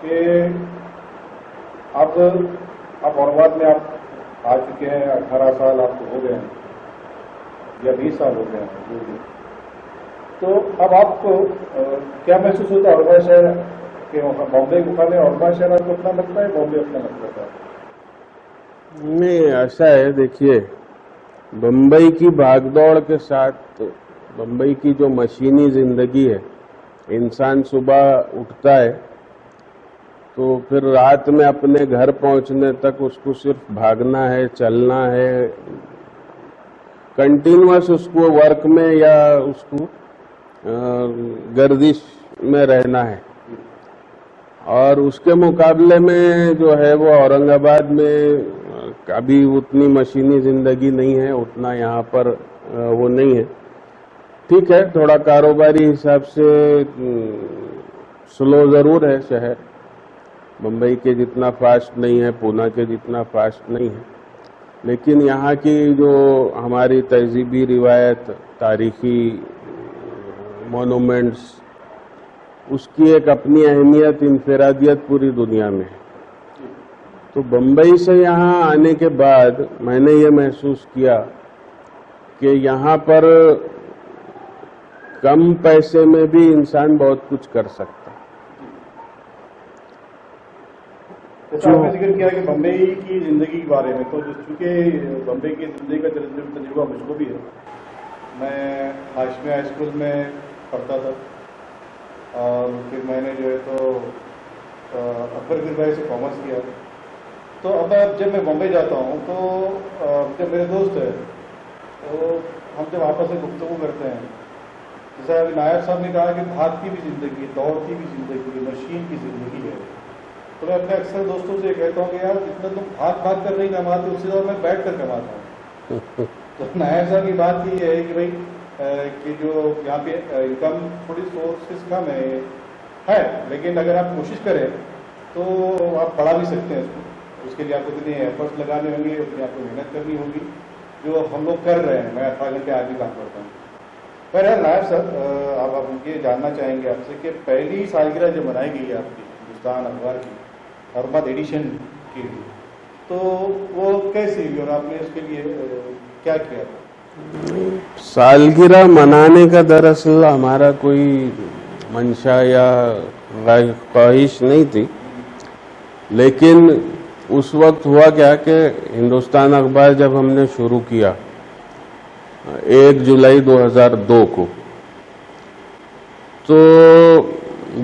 कि अब आप औरंगाबाद में आप आ चुके हैं, 18 साल आपको हो गए हैं या 20 साल हो गए हैं जो भी। तो अब आपको क्या महसूस होता है औरंगाबाद शहर के बॉम्बे मुकाबले औरंगाबाद शहर आपको अपना लगता है, बॉम्बे अपना लगता है? नहीं, ऐसा है, देखिए बम्बई की भागदौड़ के साथ बम्बई की जो मशीनी जिंदगी है, इंसान सुबह उठता है तो फिर रात में अपने घर पहुंचने तक उसको सिर्फ भागना है, चलना है, कंटिन्यूअस उसको वर्क में या उसको गर्दिश में रहना है। और उसके मुकाबले में जो है वो औरंगाबाद में अभी उतनी मशीनी जिंदगी नहीं है, उतना यहाँ पर वो नहीं है। ठीक है, थोड़ा कारोबारी हिसाब से स्लो जरूर है शहर, मुंबई के जितना फास्ट नहीं है, पूना के जितना फास्ट नहीं है, लेकिन यहाँ की जो हमारी तहजीबी रिवायत, तारीखी मोनूमेंट्स, उसकी एक अपनी अहमियत, इनफरादियत पूरी दुनिया में है। तो बम्बई से यहाँ आने के बाद मैंने ये महसूस किया कि यहाँ पर कम पैसे में भी इंसान बहुत कुछ कर सकता है। जैसा आपने जिक्र किया कि बम्बई की जिंदगी के बारे में, तो चूंकि बम्बई की जिंदगी का तजुर्बा मुझको भी है। मैं हाशमिया हाई स्कूल में पढ़ता था और फिर मैंने जो है तो अकबर गिर भाई से कॉमर्स किया। तो अब जब मैं बम्बई जाता हूँ तो जब मेरे दोस्त है तो हम जब आपस में गुफ्तगू करते हैं, जैसा अभी नायब साहब ने कहा कि भागती भी जिंदगी, दौड़ती भी जिंदगी, मशीन की जिंदगी है, तो मैं अपने अक्सर दोस्तों से कहता हूँ कि यार जितना तुम भाग कर नहीं कमाते उससे ज़्यादा मैं बैठ कर कमाता हूँ। तो नायब साहब की बात ये है कि भाई कि जो यहाँ पे इनकम थोड़ी सोर्सेस कम है, लेकिन अगर आप कोशिश करें तो आप बढ़ा भी सकते हैं उसके लिए आपको इतने एफर्ट्स लगाने होंगे, उतनी आपको मेहनत करनी होगी, जो हम लोग कर रहे हैं। मैं 18 घंटे आज भी काम करता हूँ। पर यार नायब साहब, आप ये जानना चाहेंगे आपसे कि पहली सालगिरह जो मनाई गई है आपकी हिंदुस्तान अखबार की अहमद एडिशन की, तो वो कैसी हुई और आपने उसके लिए क्या किया था? सालगिरह मनाने का दरअसल हमारा कोई मंशा या ख्वाहिश नहीं थी, लेकिन उस वक्त हुआ क्या कि हिंदुस्तान अखबार जब हमने शुरू किया 1 जुलाई 2002 को, तो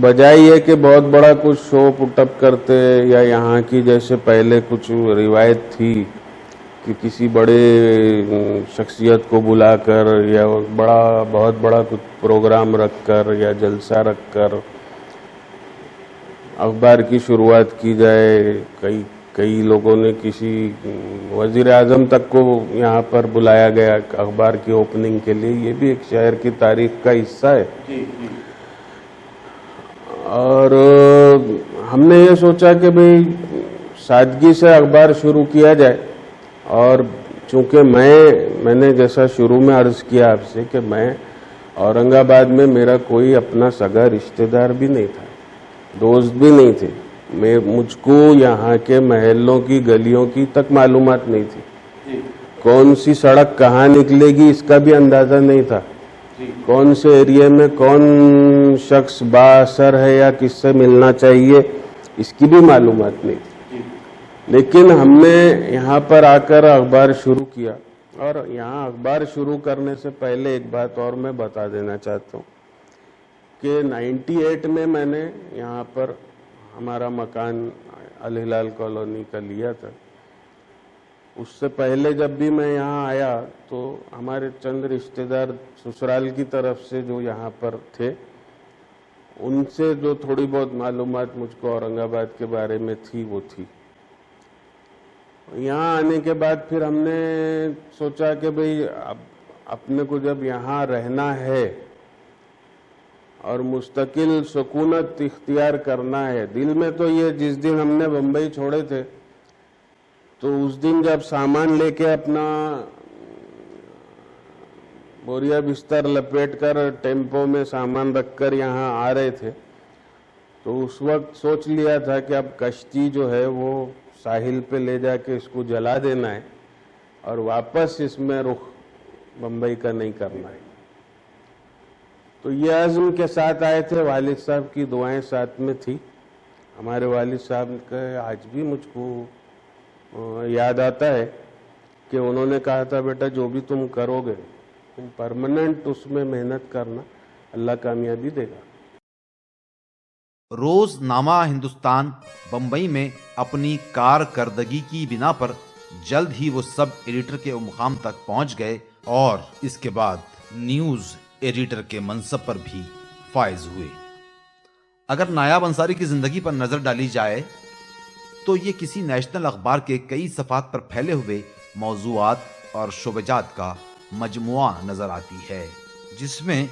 बजाय ये कि बहुत बड़ा कुछ शो पुटअप करते या यहाँ की जैसे पहले कुछ रिवायत थी कि किसी बड़े शख्सियत को बुलाकर या बहुत बड़ा कुछ प्रोग्राम रखकर या जलसा रखकर अखबार की शुरुआत की जाए। कई लोगों ने, किसी वजीर आजम तक को यहाँ पर बुलाया गया अखबार की ओपनिंग के लिए। ये भी एक शहर की तारीख का हिस्सा है। और हमने ये सोचा कि भाई सादगी से अखबार शुरू किया जाए। और चूंकि मैंने जैसा शुरू में अर्ज किया आपसे कि मैं औरंगाबाद में मेरा कोई अपना सगा रिश्तेदार भी नहीं था, दोस्त भी नहीं थे, मुझको यहाँ के महलों की गलियों की तक मालूमात नहीं थी। कौन सी सड़क कहाँ निकलेगी इसका भी अंदाजा नहीं था। कौन से एरिया में कौन शख्स बाअसर है या किससे मिलना चाहिए इसकी भी मालूमात नहीं थी। लेकिन हमने यहाँ पर आकर अखबार शुरू किया। और यहाँ अखबार शुरू करने से पहले एक बात और मैं बता देना चाहता हूँ कि 98 में मैंने यहाँ पर हमारा मकान अल हिलाल कॉलोनी का लिया था। उससे पहले जब भी मैं यहाँ आया तो हमारे चंद रिश्तेदार ससुराल की तरफ से जो यहाँ पर थे, उनसे जो थोड़ी बहुत मालूमात मुझको औरंगाबाद के बारे में थी वो थी। यहाँ आने के बाद फिर हमने सोचा कि भाई अब अपने को जब यहाँ रहना है और मुस्तकिल सुकूनत इख्तियार करना है, दिल में तो ये जिस दिन हमने बम्बई छोड़े थे तो उस दिन जब सामान लेके अपना बोरिया बिस्तर लपेट कर टेम्पो में सामान रखकर यहाँ आ रहे थे तो उस वक्त सोच लिया था कि अब कश्ती जो है वो साहिल पे ले जाके इसको जला देना है और वापस इसमें रुख बम्बई का नहीं करना है। तो ये अज़्म के साथ आए थे। वालिद साहब की दुआएं साथ में थी। हमारे वालिद साहब का आज भी मुझको याद आता है कि उन्होंने कहा था, बेटा जो भी तुम करोगे तुम परमानेंट उसमें मेहनत करना, अल्लाह कामयाबी देगा। रोजनामा हिंदुस्तान बंबई में अपनी कारकर्दगी की बिना पर जल्द ही वो सब एडिटर के मुकाम तक पहुंच गए और इसके बाद न्यूज एडिटर के मनसब पर भी फायज हुए। अगर नायाब अंसारी की जिंदगी पर नजर डाली जाए तो ये किसी नेशनल अखबार के कई सफ़ात पर फैले हुए मौज़ूआत और शोबजात का मजमुआ नजर आती है, जिसमें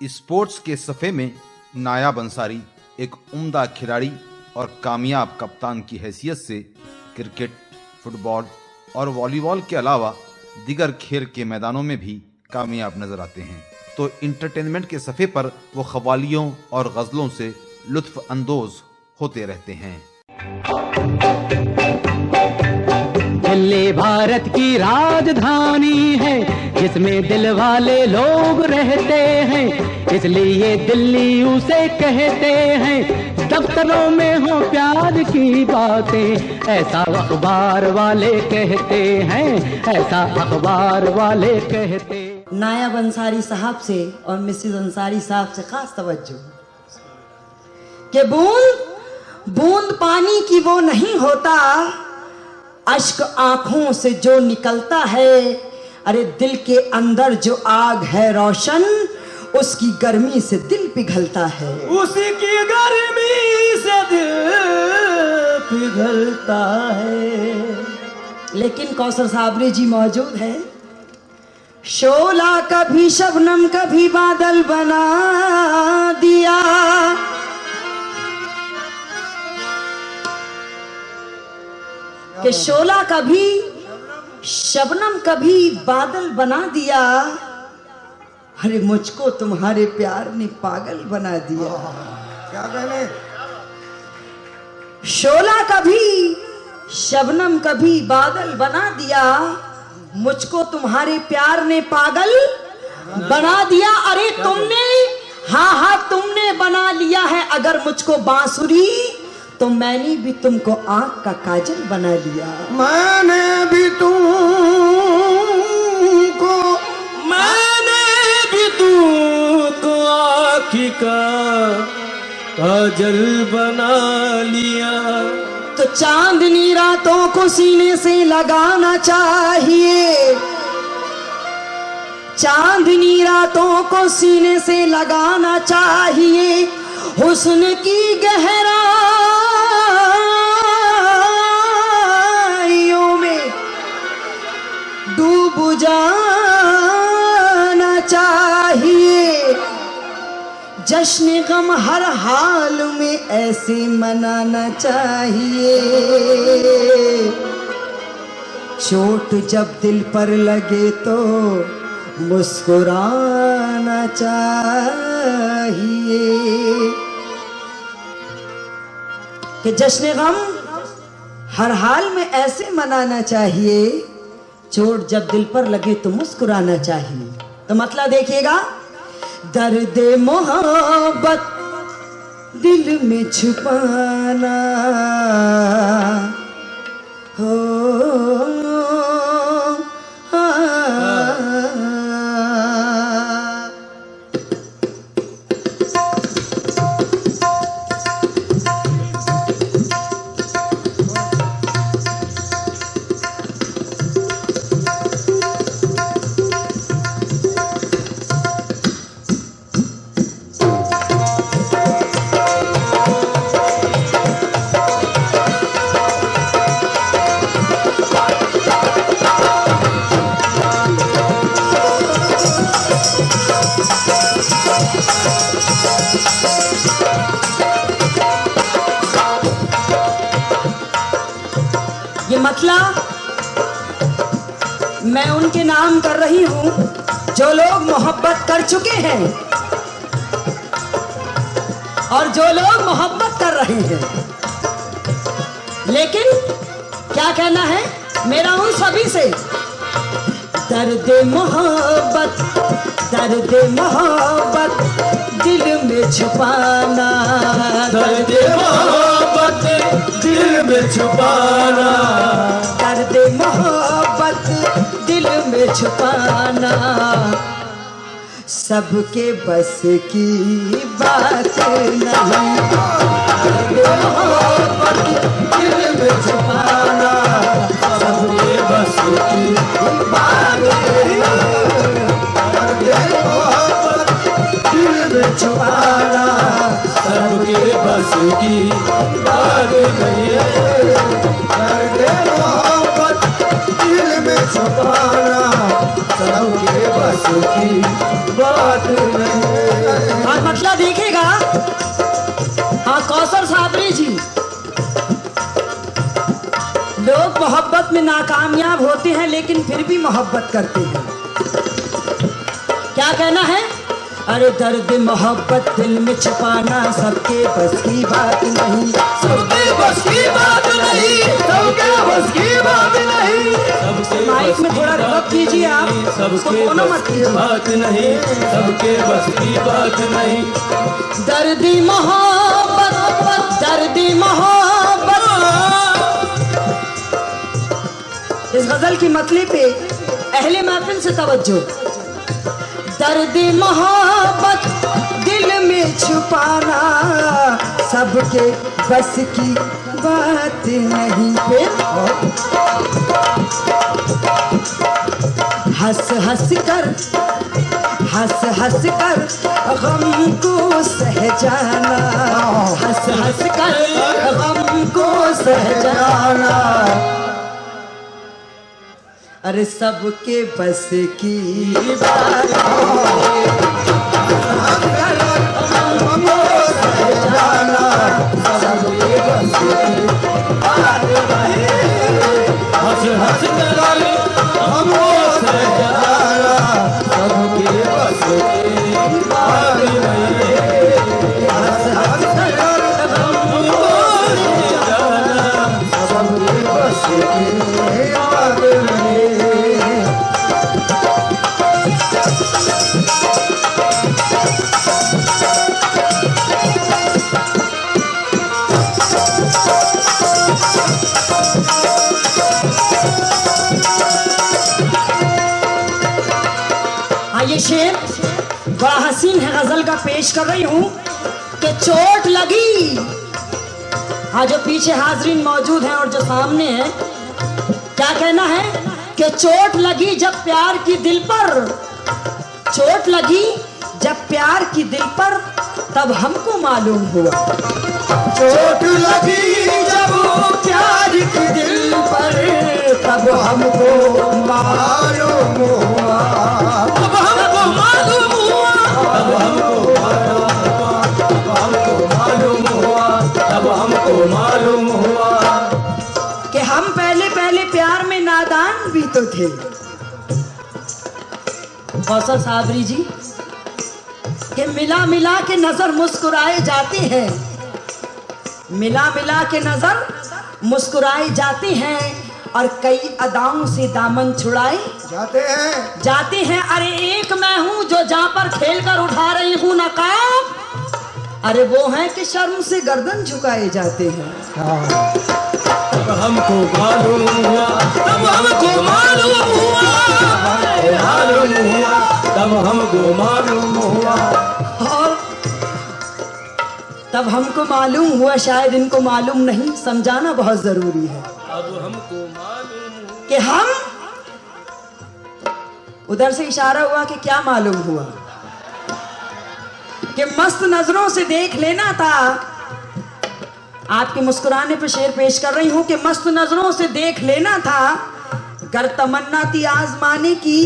स्पोर्ट्स के सफ़े में नायाब अंसारी एक उम्दा खिलाड़ी और कामयाब कप्तान की हैसियत से क्रिकेट, फुटबॉल और वॉलीबॉल के अलावा दिगर खेल के मैदानों में भी कामयाब नजर आते हैं, तो इंटरटेनमेंट के सफ़े पर वो क़वालियों और गज़लों से लुत्फ़ अंदोज़ होते रहते हैं। दिल्ली भारत की राजधानी है जिसमें दिल वाले लोग रहते हैं, इसलिए दिल्ली उसे कहते हैं। दफ्तरों में हो प्यार की बातें, ऐसा अखबार वाले कहते हैं, ऐसा अखबार वाले कहते। नायाब अंसारी साहब से और मिसेस अंसारी साहब से खास तवज्जो कि बूंद बूंद पानी की वो नहीं होता, अश्क आंखों से जो निकलता है। अरे दिल के अंदर जो आग है रोशन, उसकी गर्मी से दिल पिघलता है, उसी की गर्मी से दिल पिघलता है। लेकिन कौसर साबरी जी मौजूद है। शोला कभी शबनम कभी बादल बना दिया, कि शोला कभी शबनम कभी बादल बना दिया। अरे मुझको तुम्हारे प्यार ने पागल बना दिया। क्या कहने? शोला कभी शबनम कभी बादल बना दिया, मुझको तुम्हारे प्यार ने पागल बना दिया। अरे तुमने, हाँ तुमने बना लिया है अगर मुझको बांसुरी, तो मैंने भी तुमको आंख का काजल बना लिया। मैंने भी तुमको आँख का काजल बना लिया। तो चांदनी रातों को सीने से लगाना चाहिए, चांदनी रातों को सीने से लगाना चाहिए। हुस्न की गहराइयों में डूब जाना चाहिए। जश्न गम हर हाल में ऐसे मनाना चाहिए। चोट जब दिल पर लगे तो मुस्कुराना चाहिए। कि जश्न गम हर हाल में ऐसे मनाना चाहिए, चोट जब दिल पर लगे तो मुस्कुराना चाहिए। तो मतलब देखिएगा, दर्द मोहब्बत दिल में छुपाना हो। ये मतलब मैं उनके नाम कर रही हूं जो लोग मोहब्बत कर चुके हैं। और जो लोग मोहब्बत कर रहे हैं, लेकिन क्या कहना है मेरा उन सभी से, दर्द मोहब्बत दिल में छुपाना, दर्द मोहब्बत दिल में छुपाना, दर्द मोहब्बत दिल में छुपाना, सबके बस की बात नहीं, दर्द मोहब्बत दिल में छुपाना, सबके बस की बात नहीं, दर्द मोहब्बत दिल में छुपाना, सबके बस की बात नहीं है, दर्द मोहब्बत दिल में छुपाना, सबके बस की बात नहीं है। और मतलब देखिएगा, हाँ कौसर साबरी जी, लोग मोहब्बत में नाकामयाब होते हैं लेकिन फिर भी मोहब्बत करते हैं। क्या कहना है, अरे दर्द मोहब्बत दिल में छुपाना, सबके बस की बात नहीं, सबके बस की बात नहीं, सबके बस की बात नहीं, सबके माइक में थोड़ा रिवर्ब कीजिए आप, सबके बस की बात नहीं, सबके बस की बात नहीं, दर्दी मोहब्बत, दर्दी मोहब्बत। इस गजल की मतली पे अहले महफिल से तवज्जो, दर्दी मोहब्बत दिल में छुपाना, सबके बस की बात नहीं पे, हंस हंस कर गम को सह जाना, हंस हंस कर गम को सह जाना, अरे सबके बस की बात जाना, सबके बस की बात हंस हंस कर हमको सह जाना, सबके बस की बात नहीं है, हंस हंस कर हमको सह जाना, सबके बस की बात नहीं है। ये शेर बड़ा हसीन है, गजल का पेश कर रही हूँ कि चोट लगी, हाँ जो पीछे हाजरीन मौजूद हैं और जो सामने हैं, क्या कहना है कि चोट लगी जब प्यार की दिल पर, चोट लगी जब प्यार की दिल पर, तब हमको मालूम हुआ, चोट लगी जब प्यार की दिल पर, तब हमको मालूम हुआ, तब हमको मालूम हुआ, तब हमको मालूम हुआ, तब हमको मालूम हुआ कि हम पहले पहले प्यार में नादान भी तो थे। कौसर साबरी जी कि मिला मिला के नजर मुस्कुराए जाते हैं, मिला मिला के नजर मुस्कुराए जाते हैं, और कई अदाओं से दामन छुड़ाए जाते हैं, अरे एक मैं हूं जो जहां पर खेल कर उठा रही हूं नकाब, अरे वो है कि शर्म से गर्दन झुकाए जाते हैं। तब हमको मालूम हुआ, तब हमको मालूम हुआ, मालूम हुआ, तब हमको मालूम हुआ, और तब हमको मालूम हुआ, शायद इनको मालूम नहीं, समझाना बहुत जरूरी है। अब हमको मालूम कि हम, उधर से इशारा हुआ कि क्या मालूम हुआ, कि मस्त नजरों से देख लेना था, आपके मुस्कुराने पर शेर पेश कर रही हूं कि मस्त नजरों से देख लेना था, गर तमन्ना थी आजमाने की,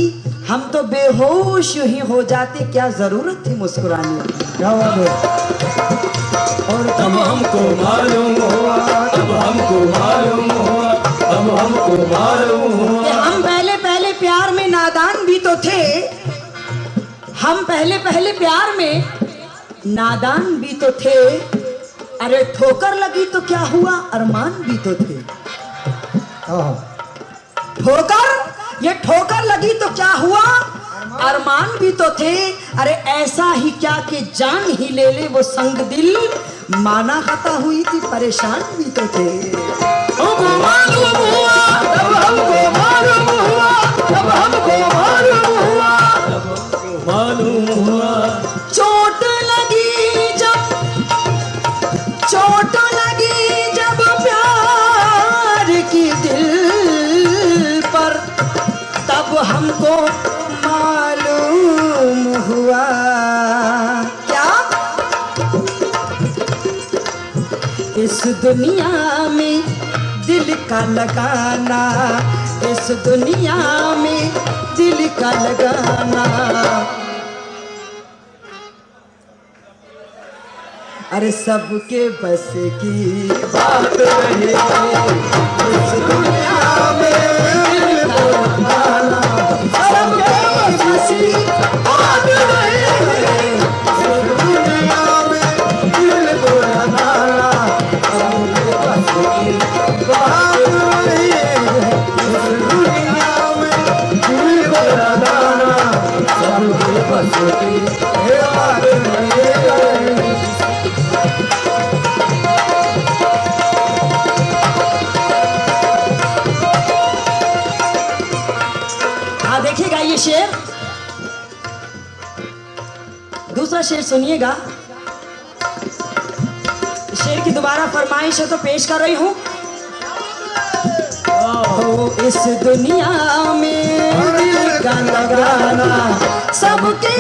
हम तो बेहोश ही हो जाते, क्या जरूरत थी मुस्कुराने की। क्या बात है। और तब हमको मालूम हुआ, तब हमको मालूम हुआ, तब हमको मालूम हुआ कि हम पहले पहले प्यार में नादान भी तो थे, हम पहले पहले प्यार में नादान भी तो थे, अरे ठोकर लगी तो क्या हुआ, अरमान भी तो थे। ये ठोकर लगी तो क्या हुआ, अरमान भी तो थे। अरे ऐसा ही क्या कि जान ही ले ले वो संग दिल, माना खता हुई थी परेशान भी तो थे। हमको मालूम हुआ, तब हमको मालूम हुआ, तब हमको मालूम हुआ, मालूम हुआ। चोट लगी जब प्यार की दिल पर, तब हमको मालूम हुआ। क्या इस दुनिया में दिल का लगाना, इस दुनिया में दिल का लगाना, अरे सबके बस की बात नहीं। इस दुनिया में दिल का लगाना, सबके बस की बात नहीं। इस दुनिया में दिल को लगाना, सबके बस की बात नहीं। इस दुनिया में दिल को लगाना, सबके बस की बात नहीं। देखिएगा ये शेर, दूसरा शेर सुनिएगा। शेर की दोबारा फरमाइश है तो पेश कर रही हूं। इस दुनिया में दिल का लगाना, सबके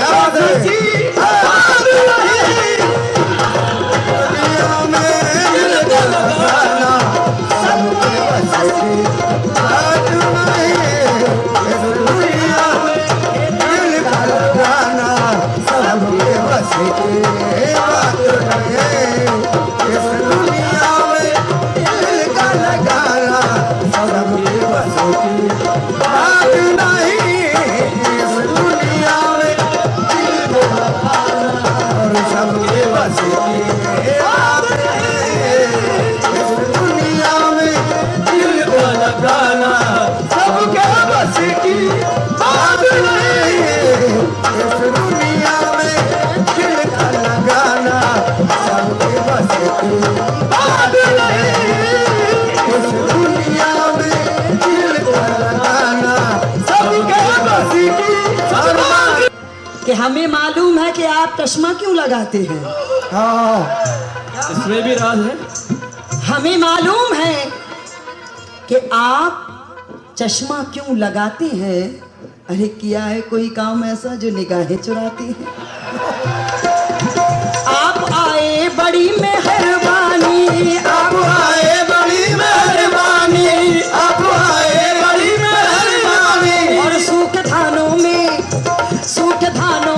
कि हमें मालूम है कि आप चश्मा क्यों लगाते हैं। इसमें भी राज है। हमें मालूम है कि आप चश्मा क्यों लगाते हैं। अरे किया है कोई काम ऐसा जो निगाहें चुराती है। आप आए बड़ी मेहरबानी, आप आए बड़ी मेहरबानी, आप आए बड़ी मेहरबानी। और सूखे धानों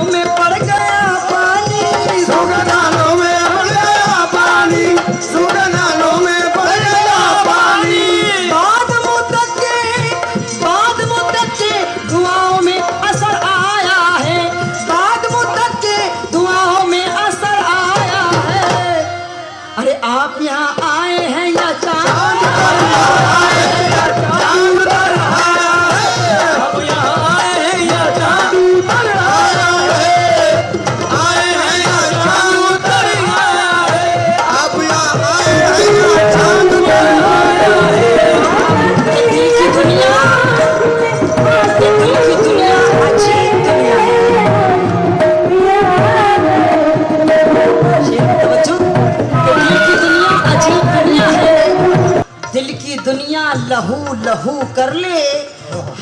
में पड़ गया पानी, सूखे धानों में पड़ गया पानी, सूखे धानों में पड़ गया पानी। बाद मुद्दत के दुआओं में असर आया है, बाद मुद्दत के दुआओं में असर आया है। अरे आप यहाँ आए हैं या चांद पर आए हैं, या चांद पर आया है। अब यहाँ आए हैं या चांद पर आया है, आए हैं या चांद पर आया है। आप यहाँ आए हैं या चांद पर आया है। दिल की दुनिया अच्छी दुनिया है। तवज्जो, दिल की दुनिया अजीब दुनिया है। दिल की दुनिया लहू लहू कर ले,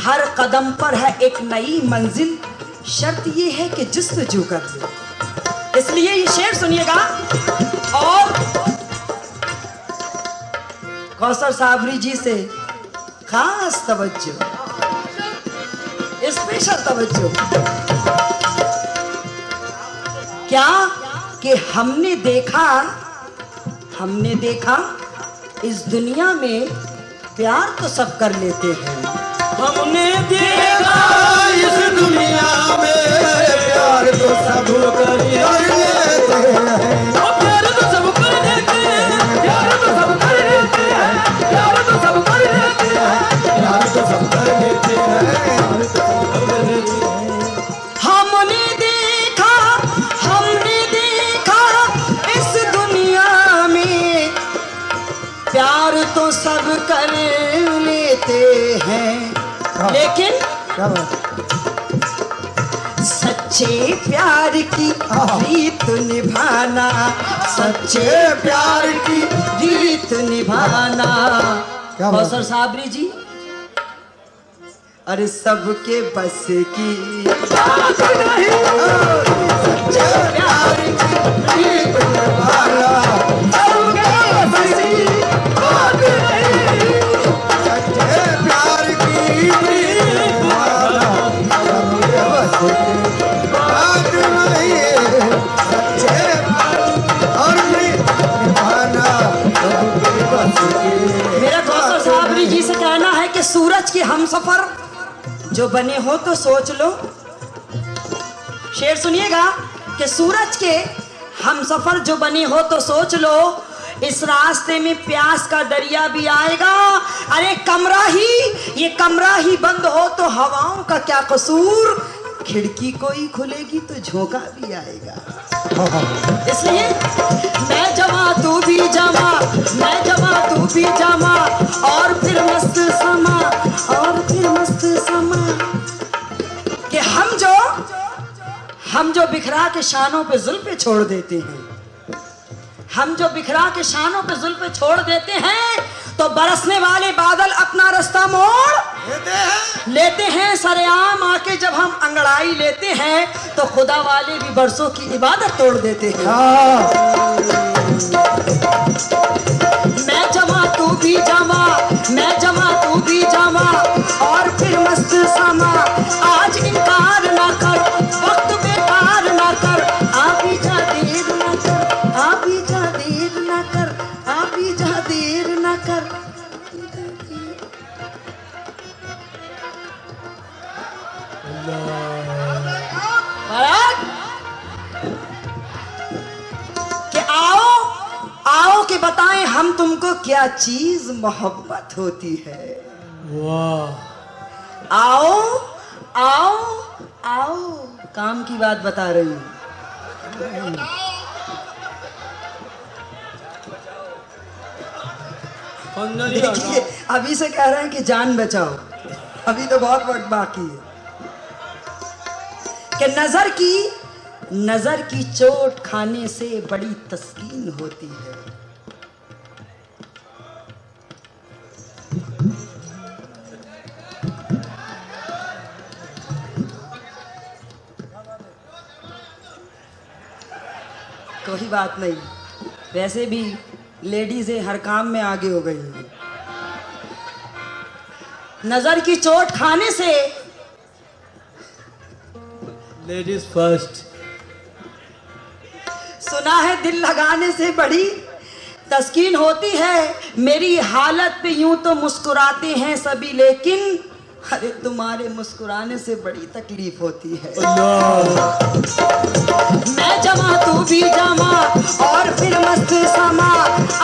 हर कदम पर है एक नई मंजिल। शर्त ये है कि जुस्तजू कर ले। इसलिए ये शेर सुनिएगा। और कौसर साबरी जी से खास तवज्जो, स्पेशल तवज्जो। क्या कि हमने देखा इस दुनिया में प्यार तो सब कर लेते हैं। हमने देखा इस दुनिया में प्यार तो सब कर लेते देते हैं। प्यार तो सब कर देते हैं, प्यार तो सब कर देते हैं, प्यार तो सब कर देते हैं, प्यार तो सब कर देते हैं, प्यार तो सब कर देते हैं। हमने देखा इस दुनिया में प्यार तो सब कर लेते हैं, लेकिन सच्चे प्यार की रीत निभाना, सच्चे प्यार की रीत निभाना। कौसर साबरी जी, अरे सबके बस की बात नहीं, सच्चे प्यार की रीत निभाना, सबके बस की बात नहीं, सच्चे प्यार की रीत निभाना, सबके बस की बात नहीं, सच्चे और रीत निभाना, सबके बस की। मेरा कौसर साबरी जी से कहना है कि सूरज के हमसफर जो बने हो तो सोच लो। शेर सुनिएगा कि सूरज के हमसफर जो बने हो तो सोच लो, इस रास्ते में प्यास का दरिया भी आएगा। अरे ये कमरा ही बंद हो तो हवाओं का क्या कसूर, खिड़की कोई खुलेगी तो झोंका भी आएगा। इसलिए मैं जमा तू भी जमा, मैं जमा तू भी जमा, और फिर मस्त समा, और फिर मस्त समा। कि हम जो बिखरा के शानों पे जुल्फे छोड़ देते हैं, हम जो बिखरा के शानों पे जुल्फे छोड़ देते हैं, तो बरसने वाले बादल अपना रास्ता मोड़ लेते हैं। सरेआम आके जब हम अंगड़ाई लेते हैं, तो खुदा वाले भी बरसों की इबादत तोड़ देते हैं। मैं जमा तू भी जमा, मैं जमा तू भी जमा, और फिर मस्त समा। आज इनकार ना कर, वक्त बेकार ना कर, आ भी जा देर ना कर, आ भी जा देर ना कर, आ भी जा देर ना कर। कि आओ कि बताएं हम तुमको क्या चीज मोहब्बत होती है। वाह, आओ आओ आओ, काम की बात बता रही हूं। देखिए, अभी से कह रहे हैं कि जान बचाओ, अभी तो बहुत वक्त बाकी है। कि नजर की चोट खाने से बड़ी तस्कीन होती है। कोई बात नहीं, वैसे भी लेडीजें हर काम में आगे हो गई हैं। नजर की चोट खाने से, लेडीज फर्स्ट। सुना है दिल लगाने से बड़ी तस्कीन होती है। मेरी हालत पे यूं तो मुस्कुराते हैं सभी, लेकिन अरे तुम्हारे मुस्कुराने से बड़ी तकलीफ होती है। मैं जमा तू भी जमा, और फिर मस्त समा।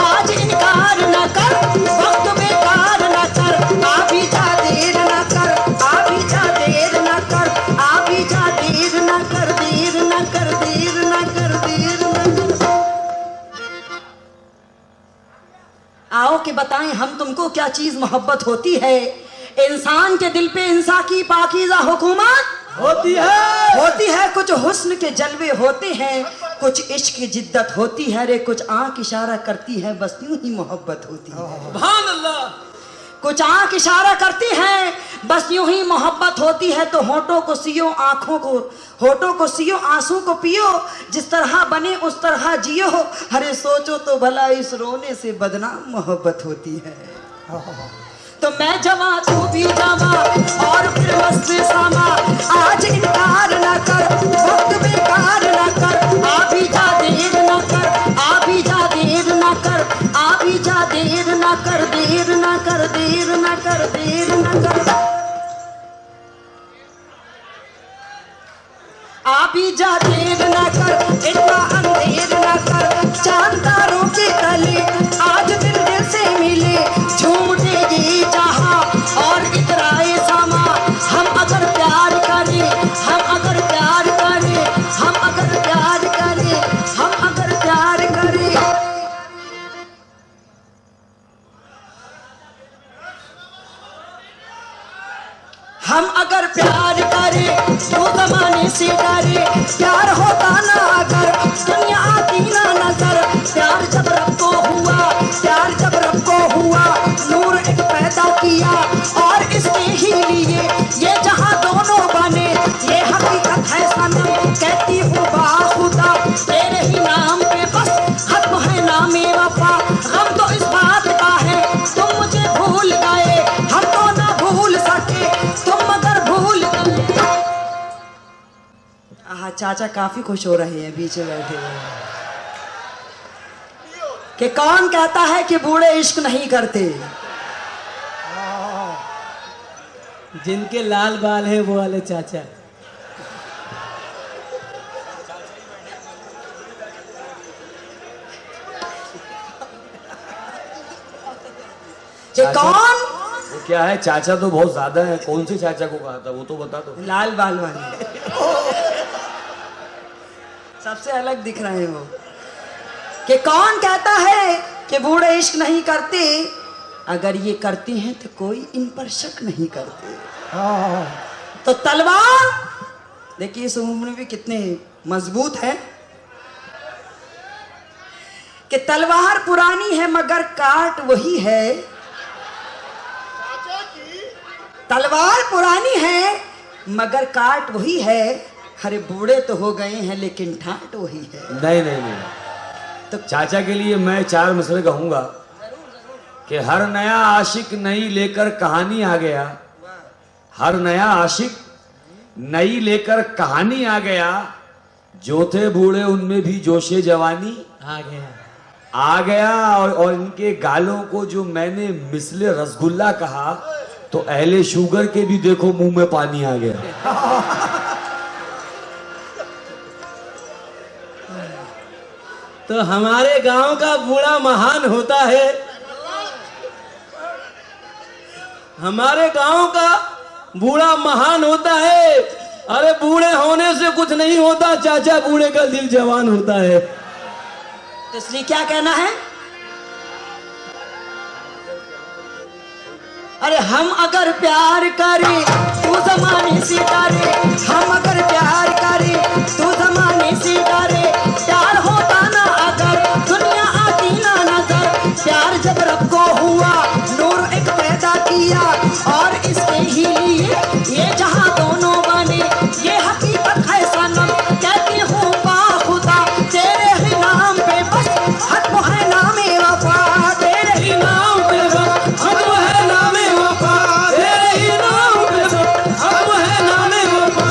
आज इनकार न कर, वक्त बेकार न कर, आ भी जा देर न कर, आ भी जा देर न कर, आ भी जा देर न कर, देर न कर, देर न कर, देर न कर। आओ कि बताएं हम तुमको क्या चीज मोहब्बत होती है। इंसान के दिल पे इंसान की पाकीज़ा हुकूमत होती है। कुछ हुस्न के जलवे होते हैं, कुछ इश्क की जिद्दत होती है। रे कुछ आंख इशारा करती है, बस यूं ही मोहब्बत होती है। सुभान अल्लाह। कुछ आंख इशारा करती है, बस यूं ही मोहब्बत होती है। तो होठों को सियो, होठों को सियो, आंसू को पियो, जिस तरह बने उस तरह जियो। अरे सोचो तो भला इस रोने से बदनाम मोहब्बत होती है। तो मैं जमा तू भी जमा, और फिर मस्त समा। आज इनकार न कर, वक्त बेकार न कर, आ भी जा देर न कर, आ भी जा देर न कर, आ भी जा देर न कर, देर न कर, देर न कर, देर न कर। आ भी जा देर न कर, इतना अंधेर हम अगर प्यार करें तो जमाने से डरे, प्यार होता ना अगर दुनिया आती ना नजर। प्यार जब रब को हुआ, प्यार जब रब को हुआ, नूर एक पैदा किया और इसके ही लिए ये जहां दोनों बने। ये हकीकत है सनम, कहती हूँ बाखुदा तेरे ही नाम पे बस खत्म है नामे वफा। गम तो इस बात का है तुम मुझे भूल गए, हम तो ना भूल सके तुम मगर भूल गए। आहा, चाचा काफी खुश हो रहे हैं बीच में बैठे हुए कि कौन कहता है कि बूढ़े इश्क नहीं करते। जिनके लाल बाल है वो वाले चाचा। कि कौन वो क्या है, चाचा तो बहुत ज्यादा है, कौन से चाचा को कहा था वो तो बता दो। लाल बाल वाले सबसे अलग दिख रहे हैं वो। कि कौन कहता है कि बूढ़े इश्क नहीं करते, अगर ये करते हैं तो कोई इन पर शक नहीं करते। तो तलवार देखिए इस उम्र में भी कितने मजबूत है कि तलवार पुरानी है मगर काट वही है। तलवार पुरानी है मगर काट वही है। अरे बूढ़े तो हो गए हैं लेकिन ठाट वही है। नहीं नहीं नहीं, तो चाचा के लिए मैं 4 मिसरे कहूंगा कि हर नया आशिक नई लेकर कहानी आ गया। हर नया आशिक नई लेकर कहानी आ गया। जो थे बूढ़े उनमें भी जोशे जवानी आ गया। और इनके गालों को जो मैंने मिसले रसगुल्ला कहा तो अहले शुगर के भी देखो मुंह में पानी आ गया। तो हमारे गांव का बूढ़ा महान होता है। हमारे गांव का बूढ़ा महान होता है। अरे बूढ़े होने से कुछ नहीं होता चाचा, बूढ़े का दिल जवान होता है। तो इसलिए क्या कहना है, अरे हम अगर प्यार करें तू जमाने से डरे, हम अगर प्यार करें तू जमाने से डरे। प्यार होता ना अगर दुनिया आती ना नजर। प्यार जब रब को हुआ, नूर एक पैदा किया और इसके ही लिए ये जहां दोनों बने। ये हकीकत है सनम, कहती हूँ बाखुदा तेरे ही नाम पे बस खत्म है नामे वफा। तेरे ही नाम पे बस खत्म है नामे वफा। तेरे ही नाम पे बस खत्म है नामे वफा।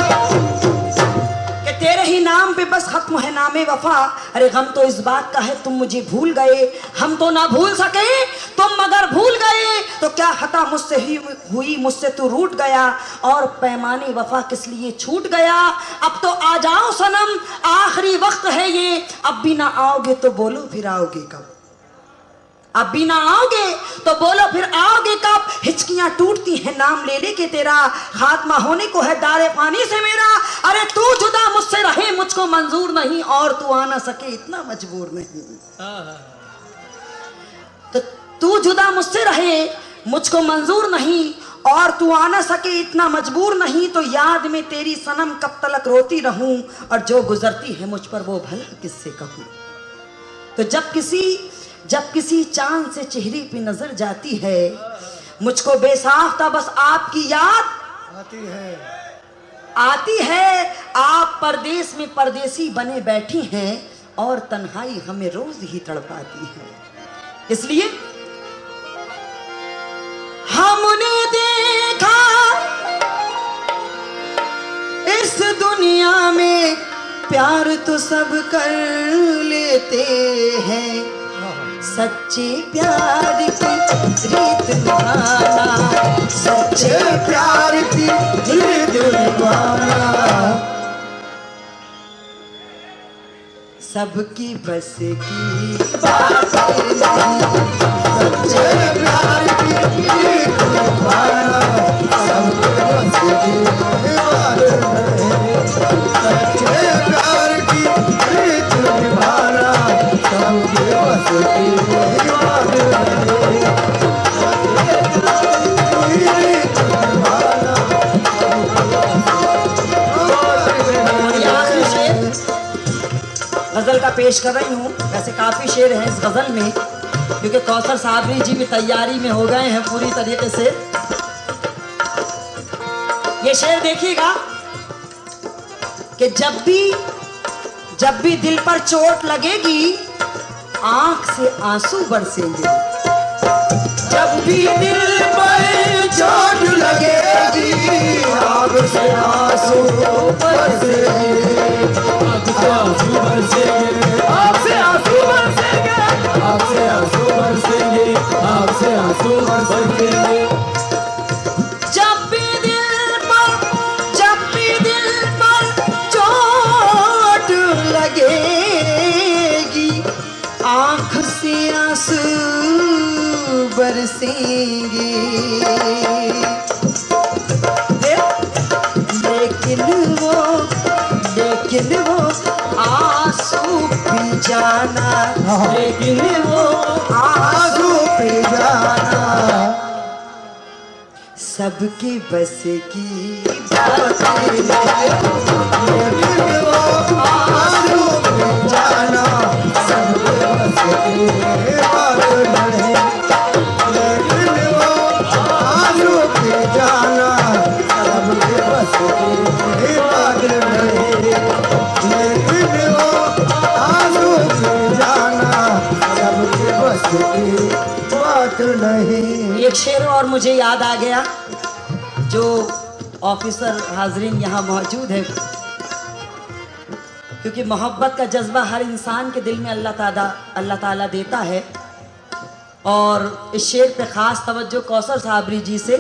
कि तेरे ही नाम पे बस खत्म है नामे वफा। अरे गम तो इस बात का है तुम मुझे भूल गए, हम तो ना भूल सके तुम मगर भूल गए। तो क्या खता मुझसे ही हुई, मुझसे तू रूठ गया और पैमाने वफा किस लिए छूट गया। अब तो आ जाओ सनम, आखिरी वक्त है ये। अब भी ना आओगे तो बोलो फिर आओगे कब। अब भी ना आओगे तो बोलो फिर आओगे कब। हिचकियां टूटती हैं नाम ले ले के तेरा, खात्मा होने को है दारे पानी से मेरा। अरे तू जुदा मुझसे रहे मुझको मंजूर नहीं, और तू आ ना सके इतना मजबूर नहीं। तो तू जुदा मुझसे रहे मुझको मंजूर नहीं, और तू आ ना सके इतना मजबूर नहीं। तो याद में तेरी सनम कब तलक रोती रहूं, और जो गुजरती है मुझ पर वो भला किससे कहूं। तो जब किसी चांद से चेहरे पे नजर जाती है, मुझको बेसाख्ता बस आपकी याद आती है। आप परदेश में परदेसी बने बैठी हैं और तन्हाई हमें रोज ही तड़पाती है। इसलिए हमने देखा इस दुनिया में प्यार तो सब कर लेते हैं, सच्चे प्यार की रीत निभाना, सच्चे प्यार की रीत निभाना सबकी बस की बात नहीं। सच्चे प्यार की रीत निभाना सबकी बस की बात नहीं। सच्चे प्यार की रीत निभाना सबकी बस की बात नहीं। पेश कर रही हूँ। वैसे काफी शेर हैं इस गजल में, क्योंकि कौसर साबरी जी भी तैयारी में हो गए हैं पूरी तरीके से। ये शेर देखिएगा कि जब भी दिल पर चोट लगेगी आंख से आंसू बरसेंगे। जब भी दिल पर चोट लगेगी आंख से आंसू बरसेंगे, आंख से आंसू बरसेंगे, आंख से आंसू बरसेंगे, आंख से आंसू बरसेंगे, आंख से आंसू बरसेंगे। जब भी दिल पर चोट लगेगी आंख से आंसू बरसेंगे। लेकिन वो आंसू पी जाना, लेकिन वो आंसू पी जाना सबके बस की बात नहीं। लेकिन वो आंसू पी जाना सबके बस की बात नहीं। लेकिन वो आंसू पी जाना सबके बस की बात नहीं। लेकिन वो आंसू पी जाना सबके बस की बात नहीं। एक शेर और मुझे याद आ गया, जो ऑफिसर हाजरीन यहाँ मौजूद है, क्योंकि मोहब्बत का जज्बा हर इंसान के दिल में अल्लाह ताला देता है। और इस शेर पे खास तवज्जो कौसर साबरी जी से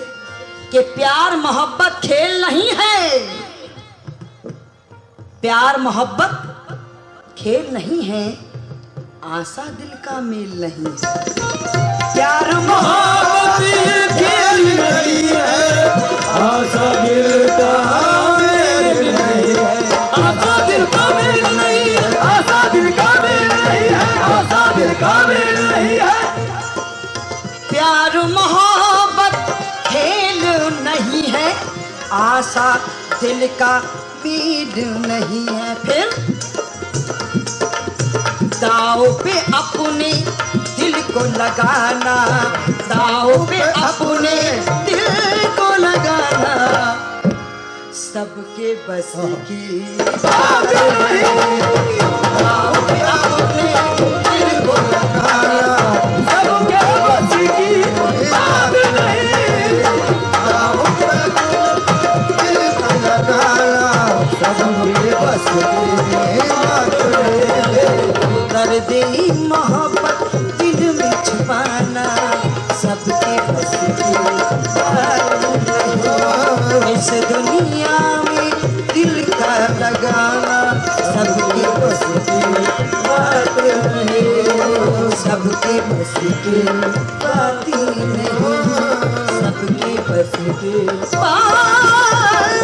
कि प्यार मोहब्बत खेल नहीं है, प्यार मोहब्बत खेल नहीं है, आशा दिल का मेल नहीं है। प्यार मोहब्बत खेल नहीं है, आशा दिल का मेल नहीं है, आशा दिल का मेल नहीं है, आशा दिल का मेल नहीं है, आशा दिल का मेल नहीं है। प्यार मोहब्बत खेल नहीं है, आशा दिल का मेल नहीं है। फिर दाव पे अपने दिल को लगाना, दाव पे अपने दिल को लगाना सबके बस की बात नहीं। दाव पे अपने दिल को लगाना सबके बस की बात नहीं। दाव पे दिल को लगाना सबके बस की बात नहीं। दर्दे मोहब्बत दिल में छुपाना सबके बस की बात नहीं। इस दुनिया में दिल का लगाना सबके बस की बात नहीं। सबके बस की बात नहीं, सबके बस की बात